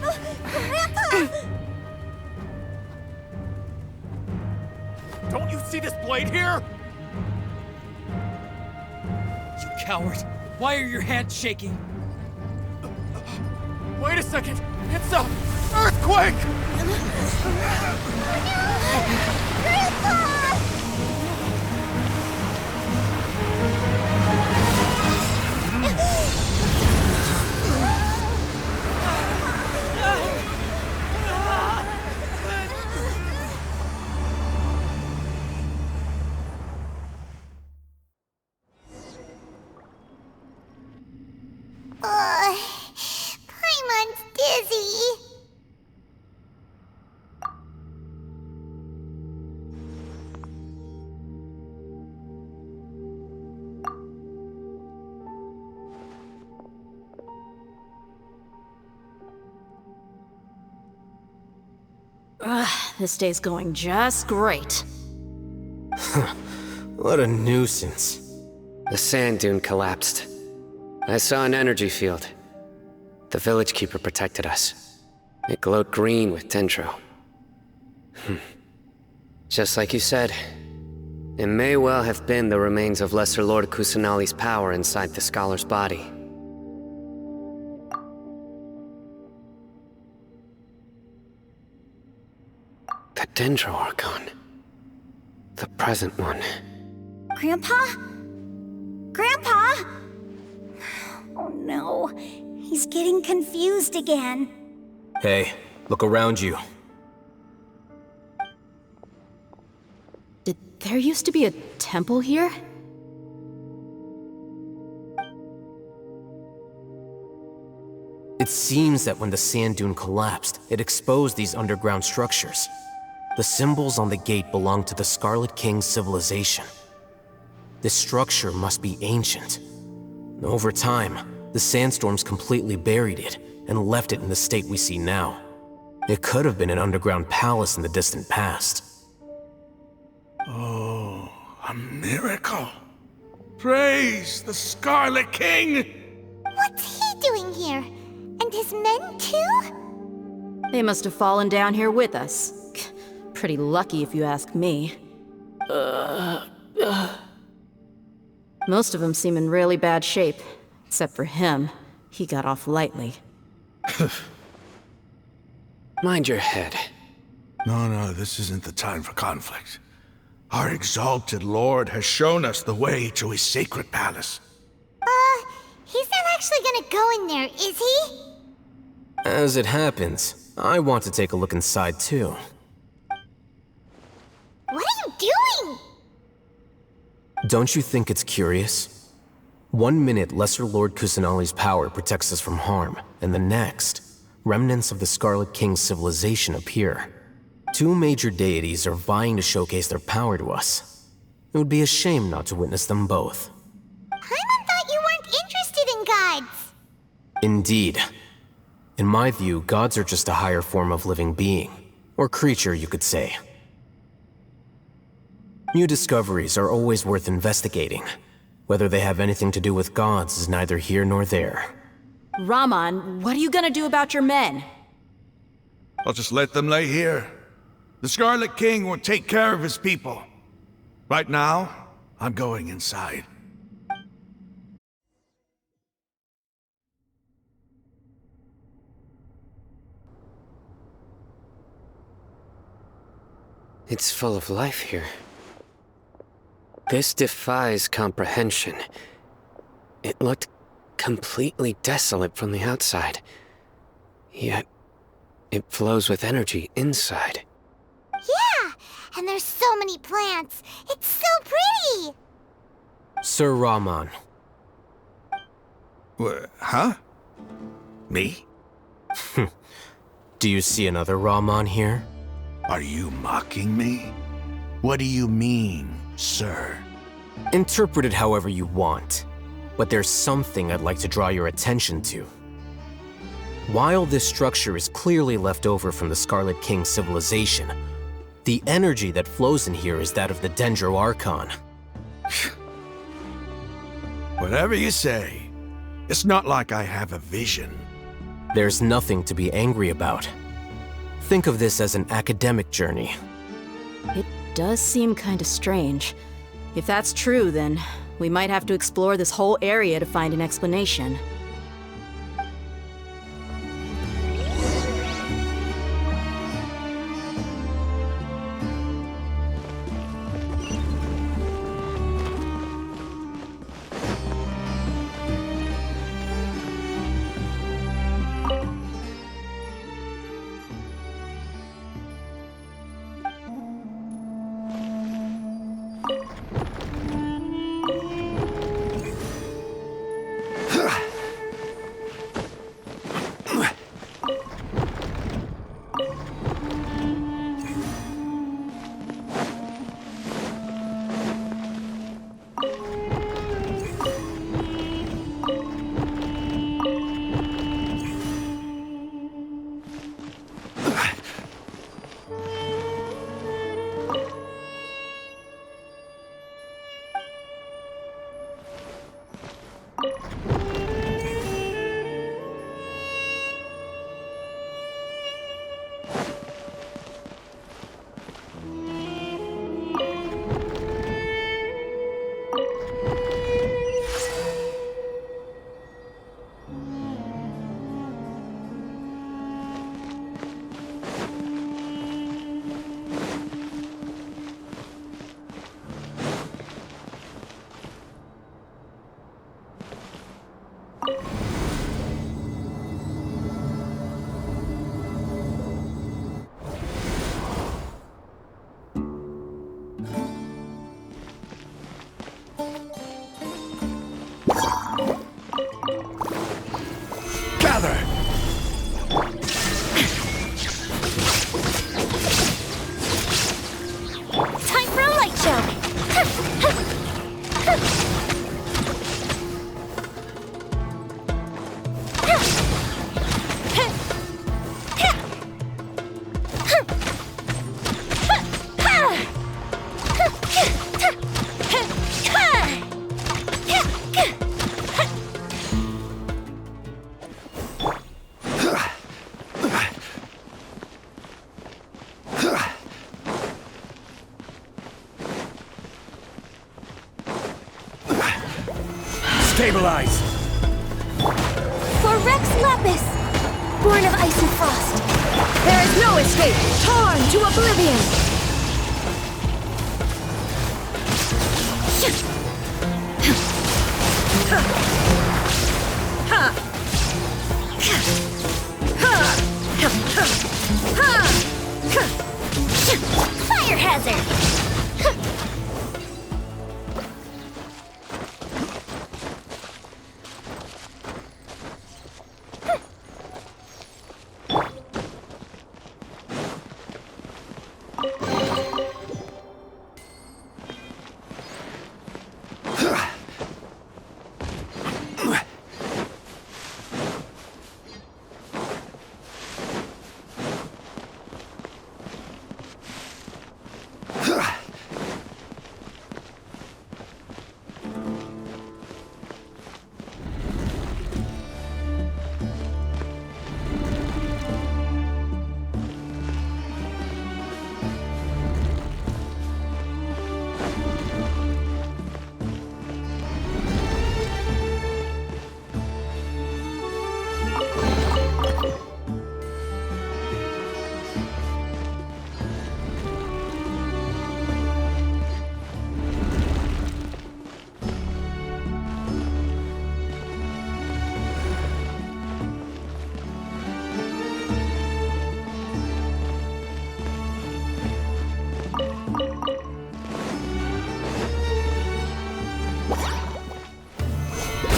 Grandpa! Don't you see this blade here? You coward! Why are your hands shaking? Wait a second! It's a earthquake! Grandpa! Paimon's dizzy. This day's going just great. What a nuisance. The sand dune collapsed. I saw an energy field. The village keeper protected us. It glowed green with dendro. Just like you said, it may well have been the remains of Lesser Lord Kusanali's power inside the scholar's body. The Dendro Archon. The present one. Grandpa? Grandpa? Oh no, he's getting confused again. Hey, look around you. Did there used to be a temple here? It seems that when the sand dune collapsed, it exposed these underground structures. The symbols on the gate belong to the Scarlet King's civilization. This structure must be ancient. Over time, the sandstorms completely buried it and left it in the state we see now. It could have been an underground palace in the distant past. Oh, a miracle. Praise the Scarlet King! What's he doing here? And his men too? They must have fallen down here with us. Pretty lucky if you ask me. Most of them seem in really bad shape. Except for him. He got off lightly. Mind your head. No, this isn't the time for conflict. Our exalted lord has shown us the way to his sacred palace. He's not actually gonna go in there, is he? As it happens, I want to take a look inside too. What are you doing? Don't you think it's curious? 1 minute, Lesser Lord Kusanali's power protects us from harm, and the next, remnants of the Scarlet King's civilization appear. 2 major deities are vying to showcase their power to us. It would be a shame not to witness them both. Paimon thought you weren't interested in gods. Indeed. In my view, gods are just a higher form of living being, or creature, you could say. New discoveries are always worth investigating. Whether they have anything to do with gods is neither here nor there. Raman, what are you gonna do about your men? I'll just let them lay here. The Scarlet King will take care of his people. Right now, I'm going inside. It's full of life here. This defies comprehension. It looked completely desolate from the outside. Yet, it flows with energy inside. Yeah, and there's so many plants. It's so pretty. Sir Raman. Huh? Me? Do you see another Raman here? Are you mocking me? What do you mean, sir? Interpret it however you want, but there's something I'd like to draw your attention to. While this structure is clearly left over from the Scarlet King civilization, the energy that flows in here is that of the Dendro Archon. Whatever you say. It's not like I have a vision. There's nothing to be angry about. Think of this as an academic journey. It does seem kinda strange. If that's true, then we might have to explore this whole area to find an explanation. Stabilize! For Rex Lapis, born of ice and frost, there is no escape, torn to oblivion! desert.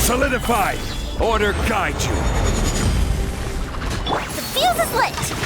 Solidify! Order guide you! The fuse is lit!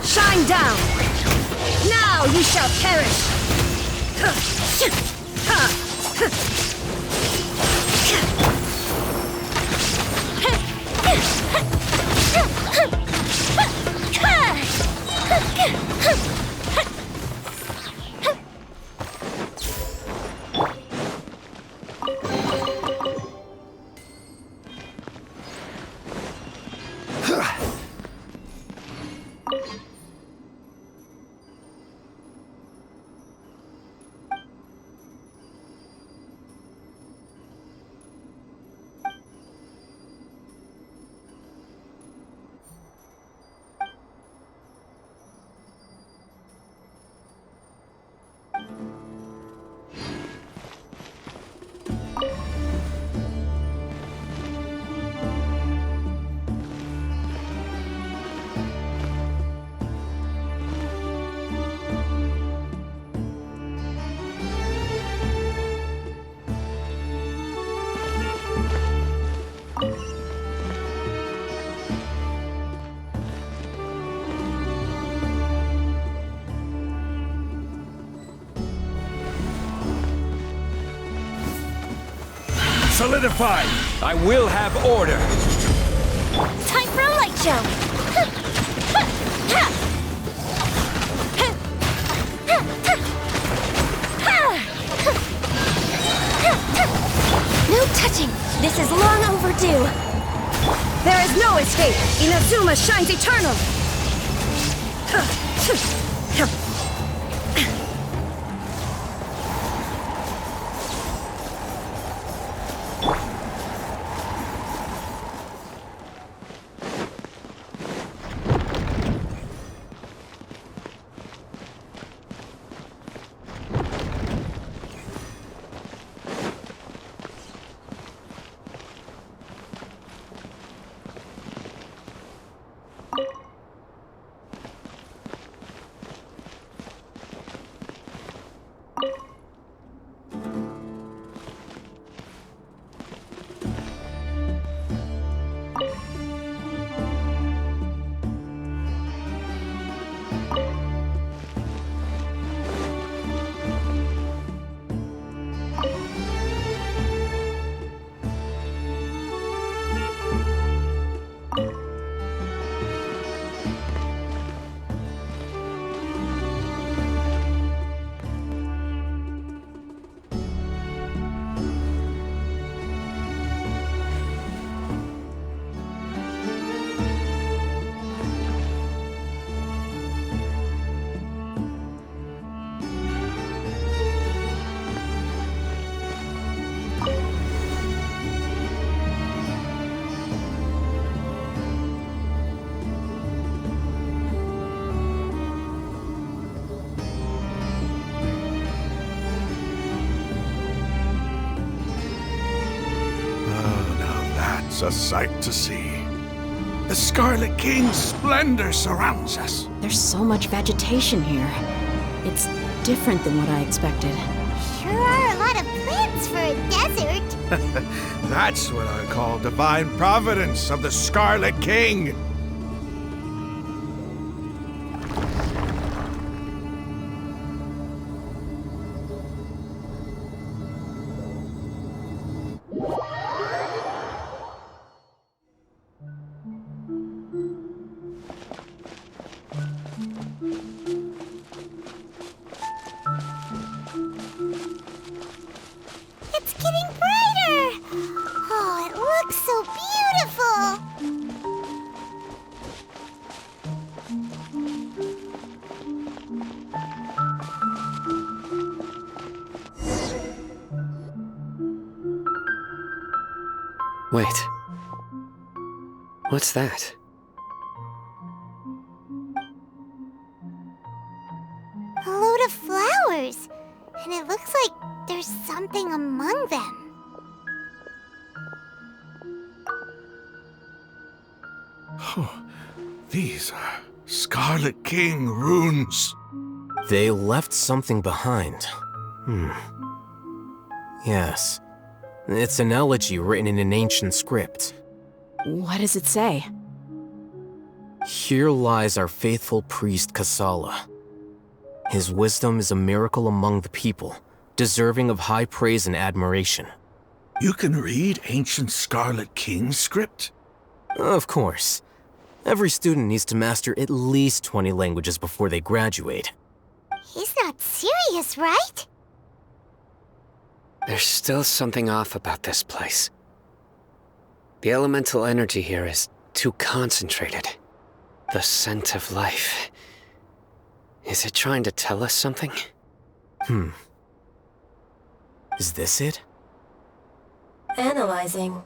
Shine down! Now you shall perish! Solidify! I will have order! Time for a light show! No touching! This is long overdue! There is no escape! Inazuma shines eternal! It's a sight to see. The Scarlet King's splendor surrounds us. There's so much vegetation here. It's different than what I expected. Sure are a lot of plants for a desert. That's what I call divine providence of the Scarlet King. It's getting brighter! Oh, it looks so beautiful! Wait. What's that? A load of flowers! And it looks like there's something among them. Oh, these are Scarlet King runes. They left something behind. Yes. It's an elegy written in an ancient script. What does it say? Here lies our faithful priest Kasala. His wisdom is a miracle among the people, deserving of high praise and admiration. You can read ancient Scarlet King script? Of course. Every student needs to master at least 20 languages before they graduate. He's not serious, right? There's still something off about this place. The elemental energy here is too concentrated. The scent of life. Is it trying to tell us something? Is this it? Analyzing.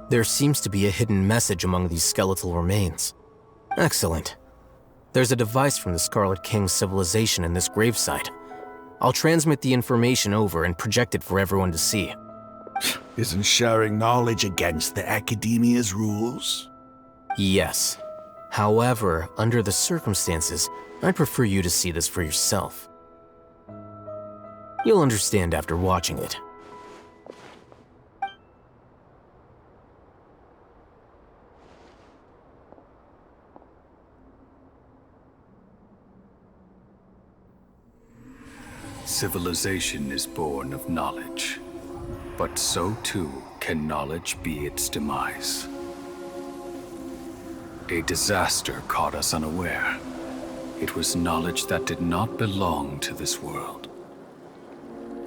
There seems to be a hidden message among these skeletal remains. Excellent. There's a device from the Scarlet King's civilization in this gravesite. I'll transmit the information over and project it for everyone to see. Isn't sharing knowledge against the Academia's rules? Yes. However, under the circumstances, I'd prefer you to see this for yourself. You'll understand after watching it. Civilization is born of knowledge, but so too can knowledge be its demise. A disaster caught us unaware. It was knowledge that did not belong to this world.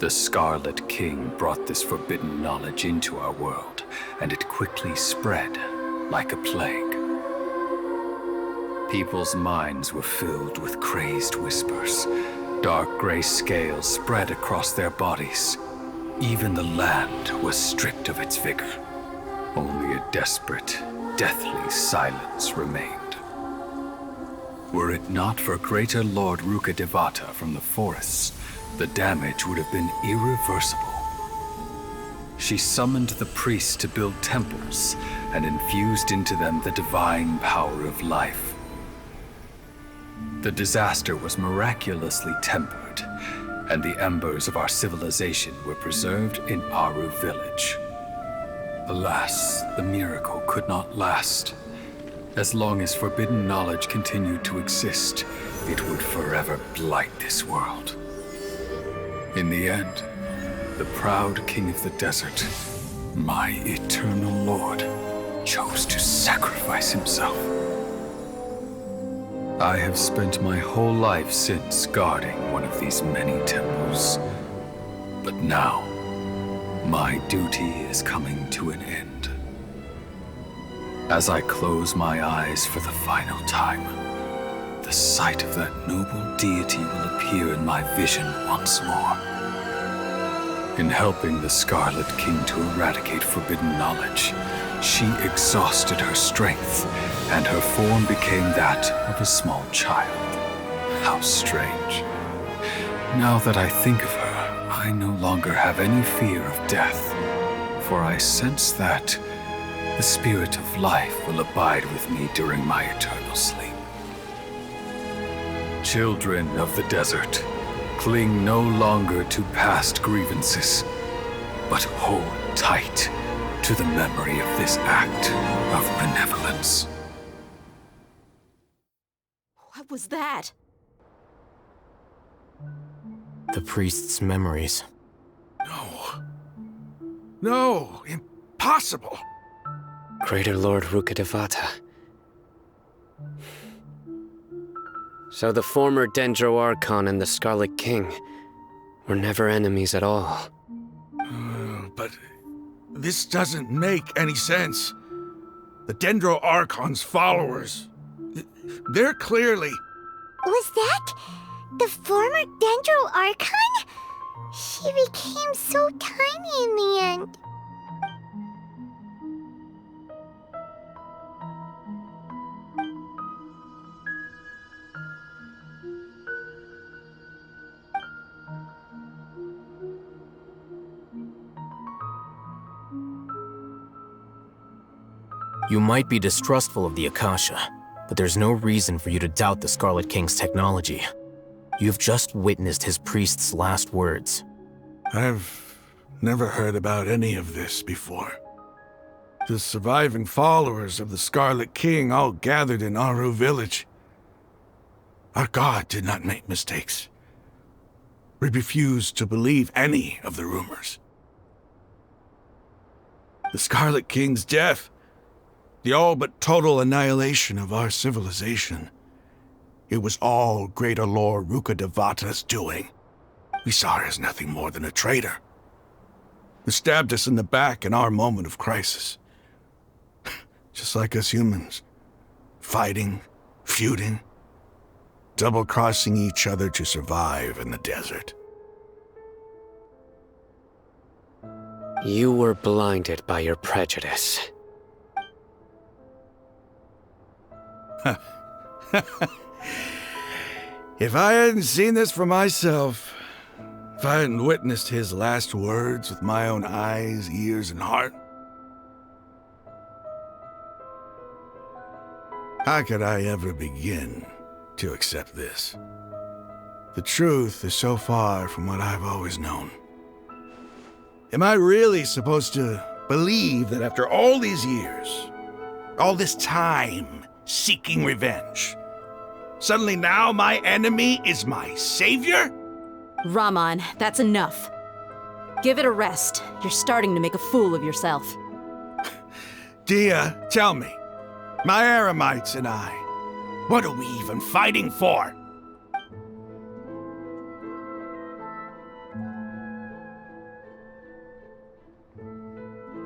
The Scarlet King brought this forbidden knowledge into our world, and it quickly spread like a plague. People's minds were filled with crazed whispers. Dark gray scales spread across their bodies. Even the land was stripped of its vigor. Only a desperate, deathly silence remained. Were it not for greater Lord Rukkhadevata from the forests, the damage would have been irreversible. She summoned the priests to build temples and infused into them the divine power of life. The disaster was miraculously tempered, and the embers of our civilization were preserved in Aaru village. Alas, the miracle could not last. As long as forbidden knowledge continued to exist, it would forever blight this world. In the end, the proud king of the desert, my eternal lord, chose to sacrifice himself. I have spent my whole life since guarding one of these many temples. But now, my duty is coming to an end. As I close my eyes for the final time, the sight of that noble deity will appear in my vision once more. In helping the Scarlet King to eradicate forbidden knowledge, she exhausted her strength, and her form became that of a small child. How strange. Now that I think of her, I no longer have any fear of death, for I sense that the spirit of life will abide with me during my eternal sleep. Children of the desert, cling no longer to past grievances, but hold tight to the memory of this act of benevolence. What was that? The priest's memories. No, impossible. Greater Lord Rukkhadevata. So the former Dendro-Archon and the Scarlet King were never enemies at all. But this doesn't make any sense. The Dendro-Archon's followers, they're clearly... Was that the former Dendro-Archon? She became so tiny in the end. You might be distrustful of the Akasha, but there's no reason for you to doubt the Scarlet King's technology. You've just witnessed his priest's last words. I've never heard about any of this before. The surviving followers of the Scarlet King all gathered in Aaru village. Our god did not make mistakes. We refused to believe any of the rumors. The Scarlet King's death, the all but total annihilation of our civilization, it was all Greater Lord Rukkhadevata's doing. We saw her as nothing more than a traitor, who stabbed us in the back in our moment of crisis. Just like us humans, fighting, feuding, double-crossing each other to survive in the desert. You were blinded by your prejudice. If I hadn't seen this for myself, if I hadn't witnessed his last words with my own eyes, ears, and heart, how could I ever begin to accept this? The truth is so far from what I've always known. Am I really supposed to believe that after all these years, all this time seeking revenge, suddenly now my enemy is my savior? Raman, that's enough. Give it a rest. You're starting to make a fool of yourself. Dia, tell me, my Aramites and I, what are we even fighting for?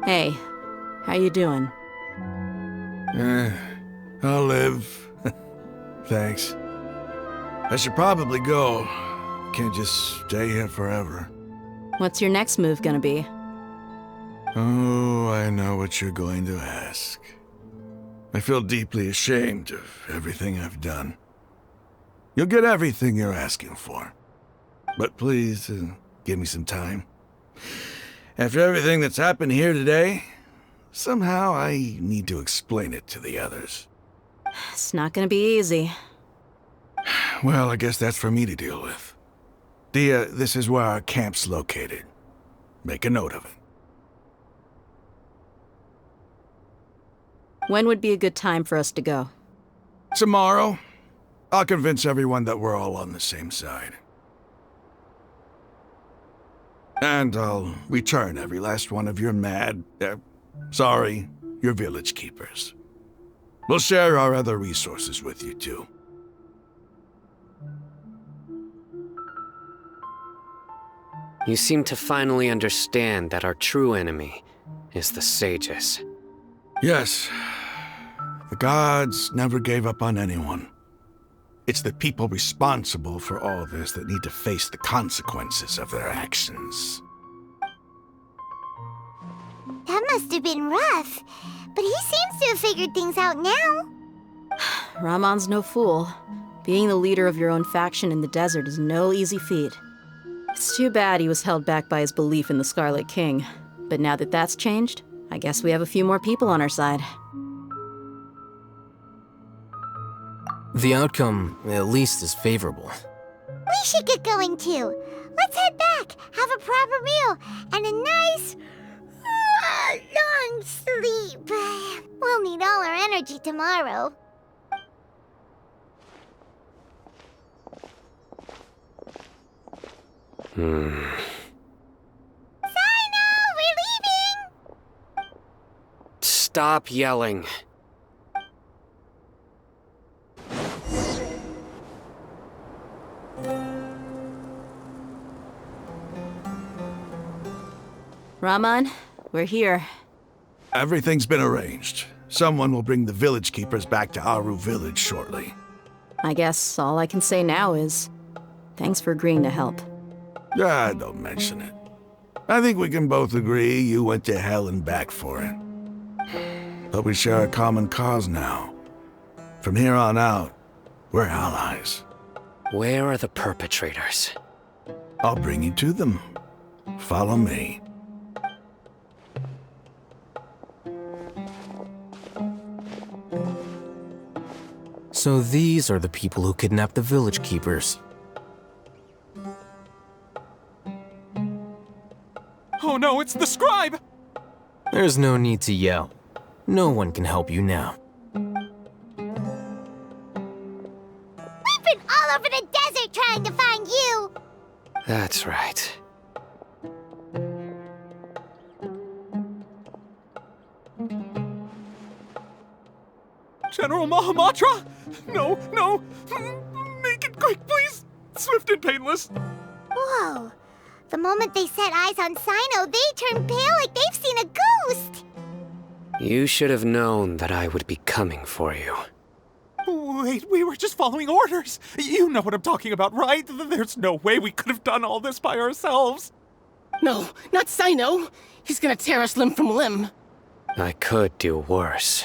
Hey, how you doing? I'll live. Thanks. I should probably go. Can't just stay here forever. What's your next move gonna be? Oh, I know what you're going to ask. I feel deeply ashamed of everything I've done. You'll get everything you're asking for. But please, give me some time. After everything that's happened here today, somehow I need to explain it to the others. It's not gonna be easy. Well, I guess that's for me to deal with. Dia, this is where our camp's located. Make a note of it. When would be a good time for us to go? Tomorrow. I'll convince everyone that we're all on the same side. And I'll return every last one of your your village keepers. We'll share our other resources with you, too. You seem to finally understand that our true enemy is the sages. Yes. The gods never gave up on anyone. It's the people responsible for all this that need to face the consequences of their actions. That must have been rough, but he seems to have figured things out now. Raman's no fool. Being the leader of your own faction in the desert is no easy feat. It's too bad he was held back by his belief in the Scarlet King. But now that that's changed, I guess we have a few more people on our side. The outcome, at least, is favorable. We should get going too. Let's head back, have a proper meal, and a nice, long sleep. We'll need all our energy tomorrow. Sayno, we're leaving! Stop yelling. Raman, we're here. Everything's been arranged. Someone will bring the village keepers back to Aaru village shortly. I guess all I can say now is, thanks for agreeing to help. Don't mention it. I think we can both agree you went to hell and back for it. But we share a common cause now. From here on out, we're allies. Where are the perpetrators? I'll bring you to them. Follow me. So these are the people who kidnapped the village keepers. Oh no, it's the scribe! There's no need to yell. No one can help you now. We've been all over the desert trying to find you! That's right. General Mahamatra? No, no! Make it quick, please! Swift and painless! Whoa. The moment they set eyes on Sayno, they turn pale like they've seen a ghost! You should have known that I would be coming for you. Wait, we were just following orders! You know what I'm talking about, right? There's no way we could have done all this by ourselves! No, not Sayno! He's gonna tear us limb from limb! I could do worse.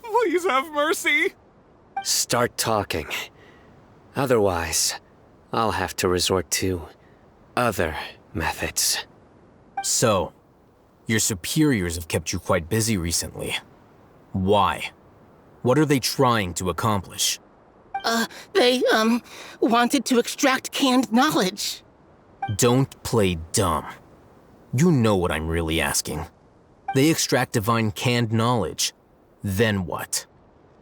Please have mercy! Start talking. Otherwise, I'll have to resort to other methods. So, your superiors have kept you quite busy recently. Why? What are they trying to accomplish? They wanted to extract canned knowledge. Don't play dumb. You know what I'm really asking. They extract divine canned knowledge. Then what?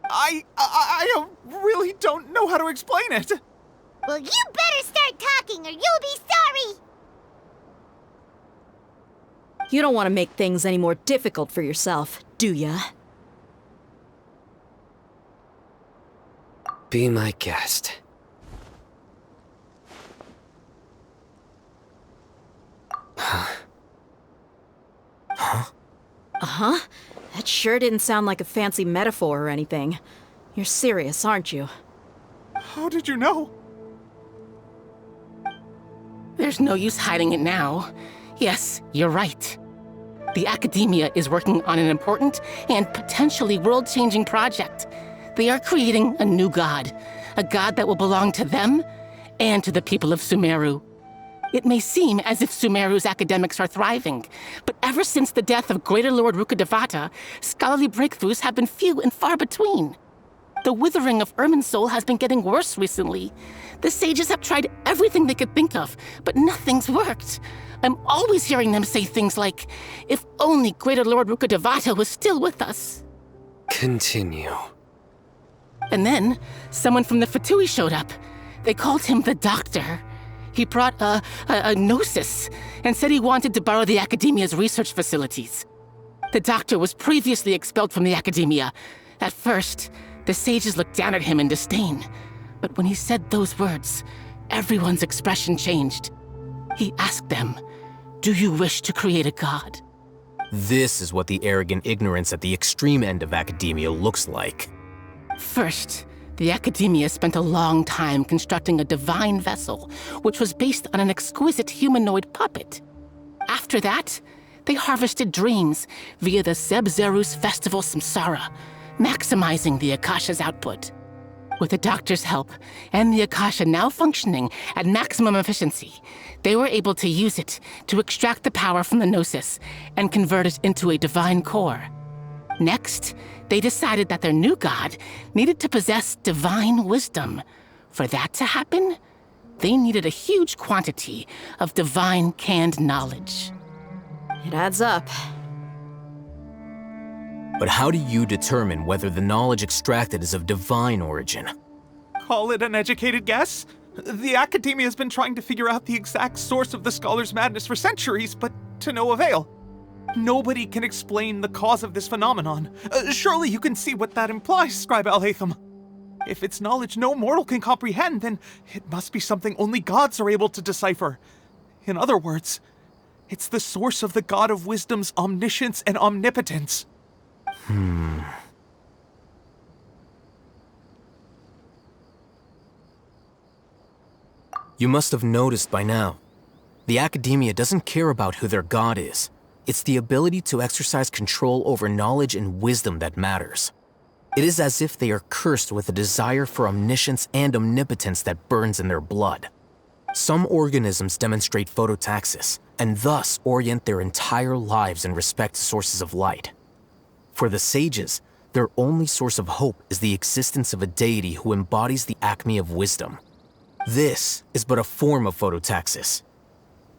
I really don't know how to explain it. Well, you better start talking or you'll be sorry! You don't want to make things any more difficult for yourself, do ya? Be my guest. Huh? Uh-huh? That sure didn't sound like a fancy metaphor or anything. You're serious, aren't you? How did you know? There's no use hiding it now. Yes, you're right. The Academia is working on an important and potentially world-changing project. They are creating a new god. A god that will belong to them and to the people of Sumeru. It may seem as if Sumeru's academics are thriving, but ever since the death of Greater Lord Rukkhadevata, scholarly breakthroughs have been few and far between. The withering of Irminsul has been getting worse recently. The sages have tried everything they could think of, but nothing's worked. I'm always hearing them say things like, if only Greater Lord Rukkhadevata was still with us. Continue. And then, someone from the Fatui showed up. They called him the Doctor. He brought a gnosis and said he wanted to borrow the Academia's research facilities. The Doctor was previously expelled from the Academia. At first, the sages looked down at him in disdain. But when he said those words, everyone's expression changed. He asked them, "Do you wish to create a god?" This is what the arrogant ignorance at the extreme end of Academia looks like. First, the Academia spent a long time constructing a divine vessel, which was based on an exquisite humanoid puppet. After that, they harvested dreams via the Zeb Zerus Festival Samsara, maximizing the Akasha's output. With the doctor's help, and the Akasha now functioning at maximum efficiency, they were able to use it to extract the power from the Gnosis and convert it into a divine core. Next, they decided that their new god needed to possess divine wisdom. For that to happen, they needed a huge quantity of divine canned knowledge. It adds up. But how do you determine whether the knowledge extracted is of divine origin? Call it an educated guess? The Academia has been trying to figure out the exact source of the scholar's madness for centuries, but to no avail. Nobody can explain the cause of this phenomenon. Surely you can see what that implies, Scribe al-Haytham. If it's knowledge no mortal can comprehend, then it must be something only gods are able to decipher. In other words, it's the source of the God of Wisdom's omniscience and omnipotence. You must have noticed by now. The Academia doesn't care about who their god is. It's the ability to exercise control over knowledge and wisdom that matters. It is as if they are cursed with a desire for omniscience and omnipotence that burns in their blood. Some organisms demonstrate phototaxis, and thus orient their entire lives in respect to sources of light. For the sages, their only source of hope is the existence of a deity who embodies the acme of wisdom. This is but a form of phototaxis.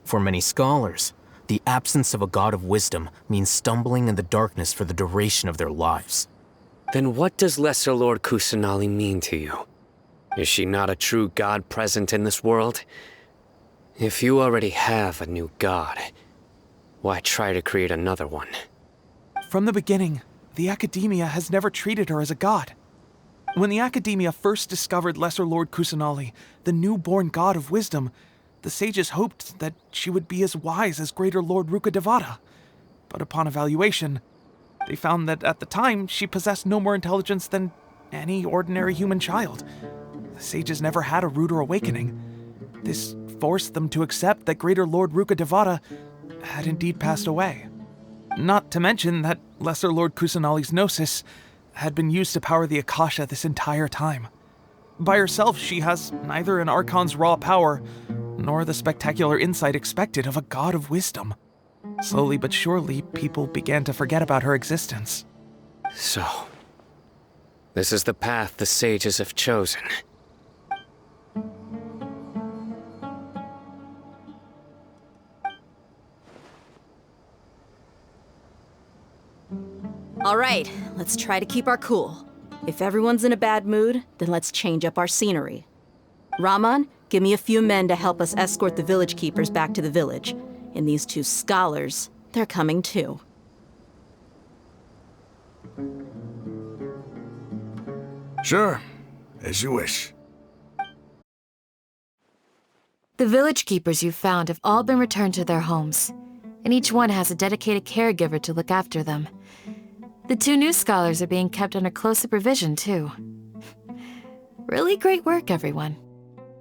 For many scholars, the absence of a god of wisdom means stumbling in the darkness for the duration of their lives. Then what does Lesser Lord Kusanali mean to you? Is she not a true god present in this world? If you already have a new god, why try to create another one? From the beginning, the Academia has never treated her as a god. When the Academia first discovered Lesser Lord Kusanali, the newborn god of wisdom, the sages hoped that she would be as wise as Greater Lord Rukkhadevata. But upon evaluation, they found that at the time she possessed no more intelligence than any ordinary human child. The sages never had a ruder awakening. This forced them to accept that Greater Lord Rukkhadevata had indeed passed away. Not to mention that Lesser Lord Kusanali's Gnosis had been used to power the Akasha this entire time. By herself, she has neither an Archon's raw power, nor the spectacular insight expected of a god of wisdom. Slowly but surely, people began to forget about her existence. So, this is the path the sages have chosen. All right, let's try to keep our cool. If everyone's in a bad mood, then let's change up our scenery. Rahman, give me a few men to help us escort the village keepers back to the village. And these two scholars, they're coming too. Sure, as you wish. The village keepers you found have all been returned to their homes, and each one has a dedicated caregiver to look after them. The two new scholars are being kept under close supervision, too. Really great work, everyone.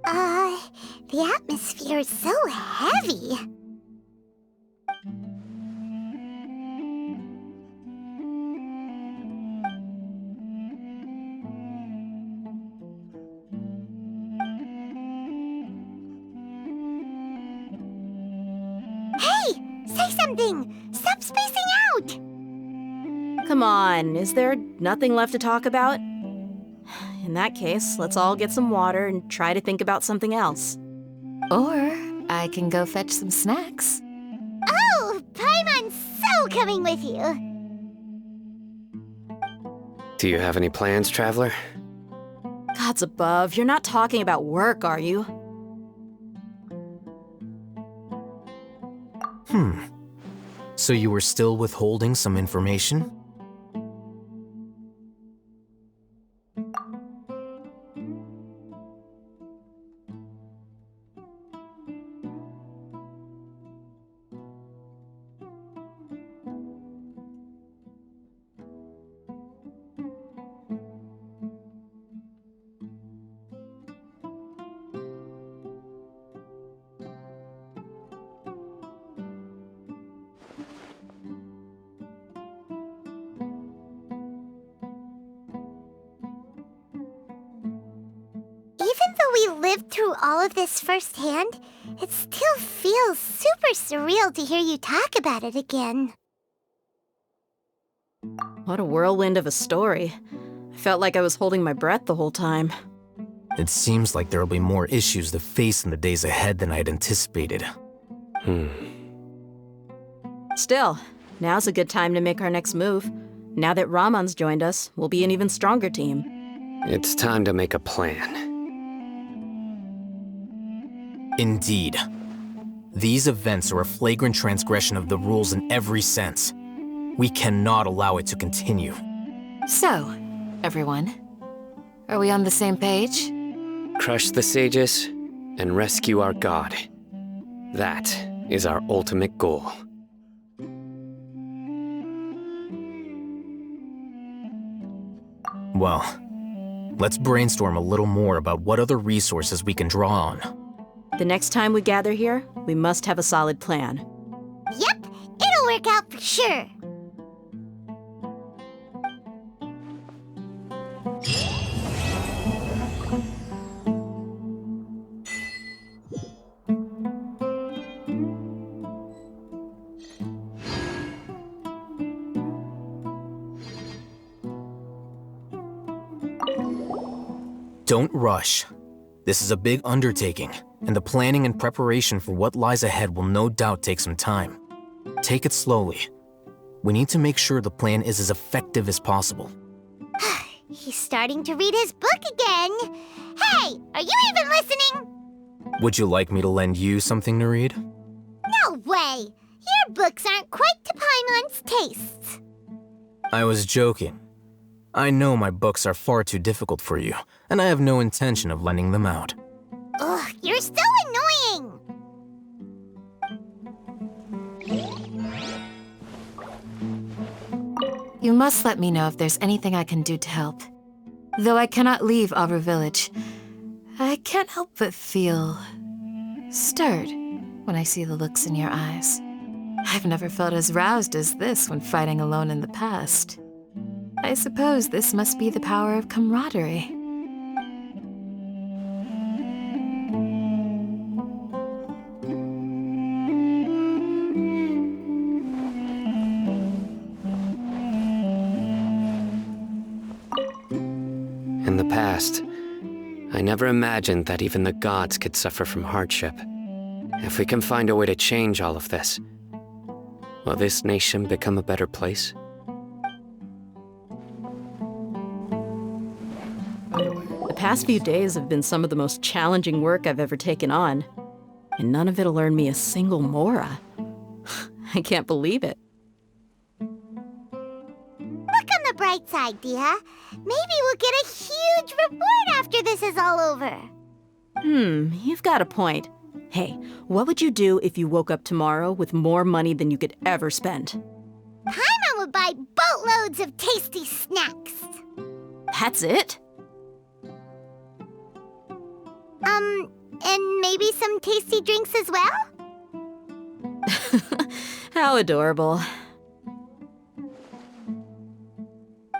The atmosphere is so heavy. Hey! Say something! Stop spacing out! Come on, is there nothing left to talk about? In that case, let's all get some water and try to think about something else. Or I can go fetch some snacks. Oh, Paimon's so coming with you! Do you have any plans, Traveler? Gods above, you're not talking about work, are you? So you were still withholding some information? we lived through all of this firsthand, it still feels super surreal to hear you talk about it again. What a whirlwind of a story. I felt like I was holding my breath the whole time. It seems like there will be more issues to face in the days ahead than I had anticipated. Still, now's a good time to make our next move. Now that Ramon's joined us, we'll be an even stronger team. It's time to make a plan. Indeed. These events are a flagrant transgression of the rules in every sense. We cannot allow it to continue. So, everyone, are we on the same page? Crush the sages and rescue our god. That is our ultimate goal. Well, let's brainstorm a little more about what other resources we can draw on. The next time we gather here, we must have a solid plan. Yep, it'll work out for sure. Don't rush. This is a big undertaking, and the planning and preparation for what lies ahead will no doubt take some time. Take it slowly. We need to make sure the plan is as effective as possible. He's starting to read his book again. Hey, are you even listening? Would you like me to lend you something to read? No way! Your books aren't quite to Paimon's tastes. I was joking. I know my books are far too difficult for you, and I have no intention of lending them out. Ugh, you're so annoying! You must let me know if there's anything I can do to help. Though I cannot leave Aaru village, I can't help but feel stirred when I see the looks in your eyes. I've never felt as roused as this when fighting alone in the past. I suppose this must be the power of camaraderie. In the past, I never imagined that even the gods could suffer from hardship. If we can find a way to change all of this, will this nation become a better place? The past few days have been some of the most challenging work I've ever taken on, and none of it'll earn me a single mora. I can't believe it. Look on the bright side, Dia. Maybe we'll get a huge reward after this is all over. You've got a point. Hey, what would you do if you woke up tomorrow with more money than you could ever spend? Paimon would buy boatloads of tasty snacks. That's it? And maybe some tasty drinks as well? How adorable.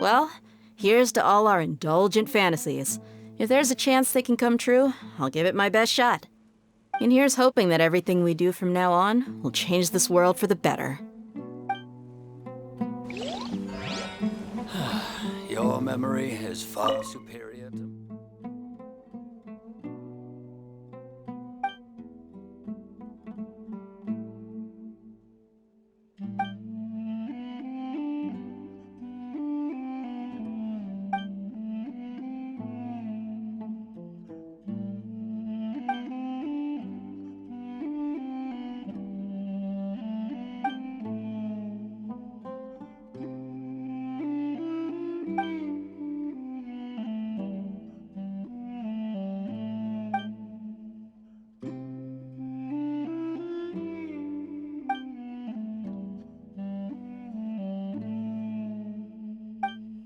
Well, here's to all our indulgent fantasies. If there's a chance they can come true, I'll give it my best shot. And here's hoping that everything we do from now on will change this world for the better. Your memory is far superior to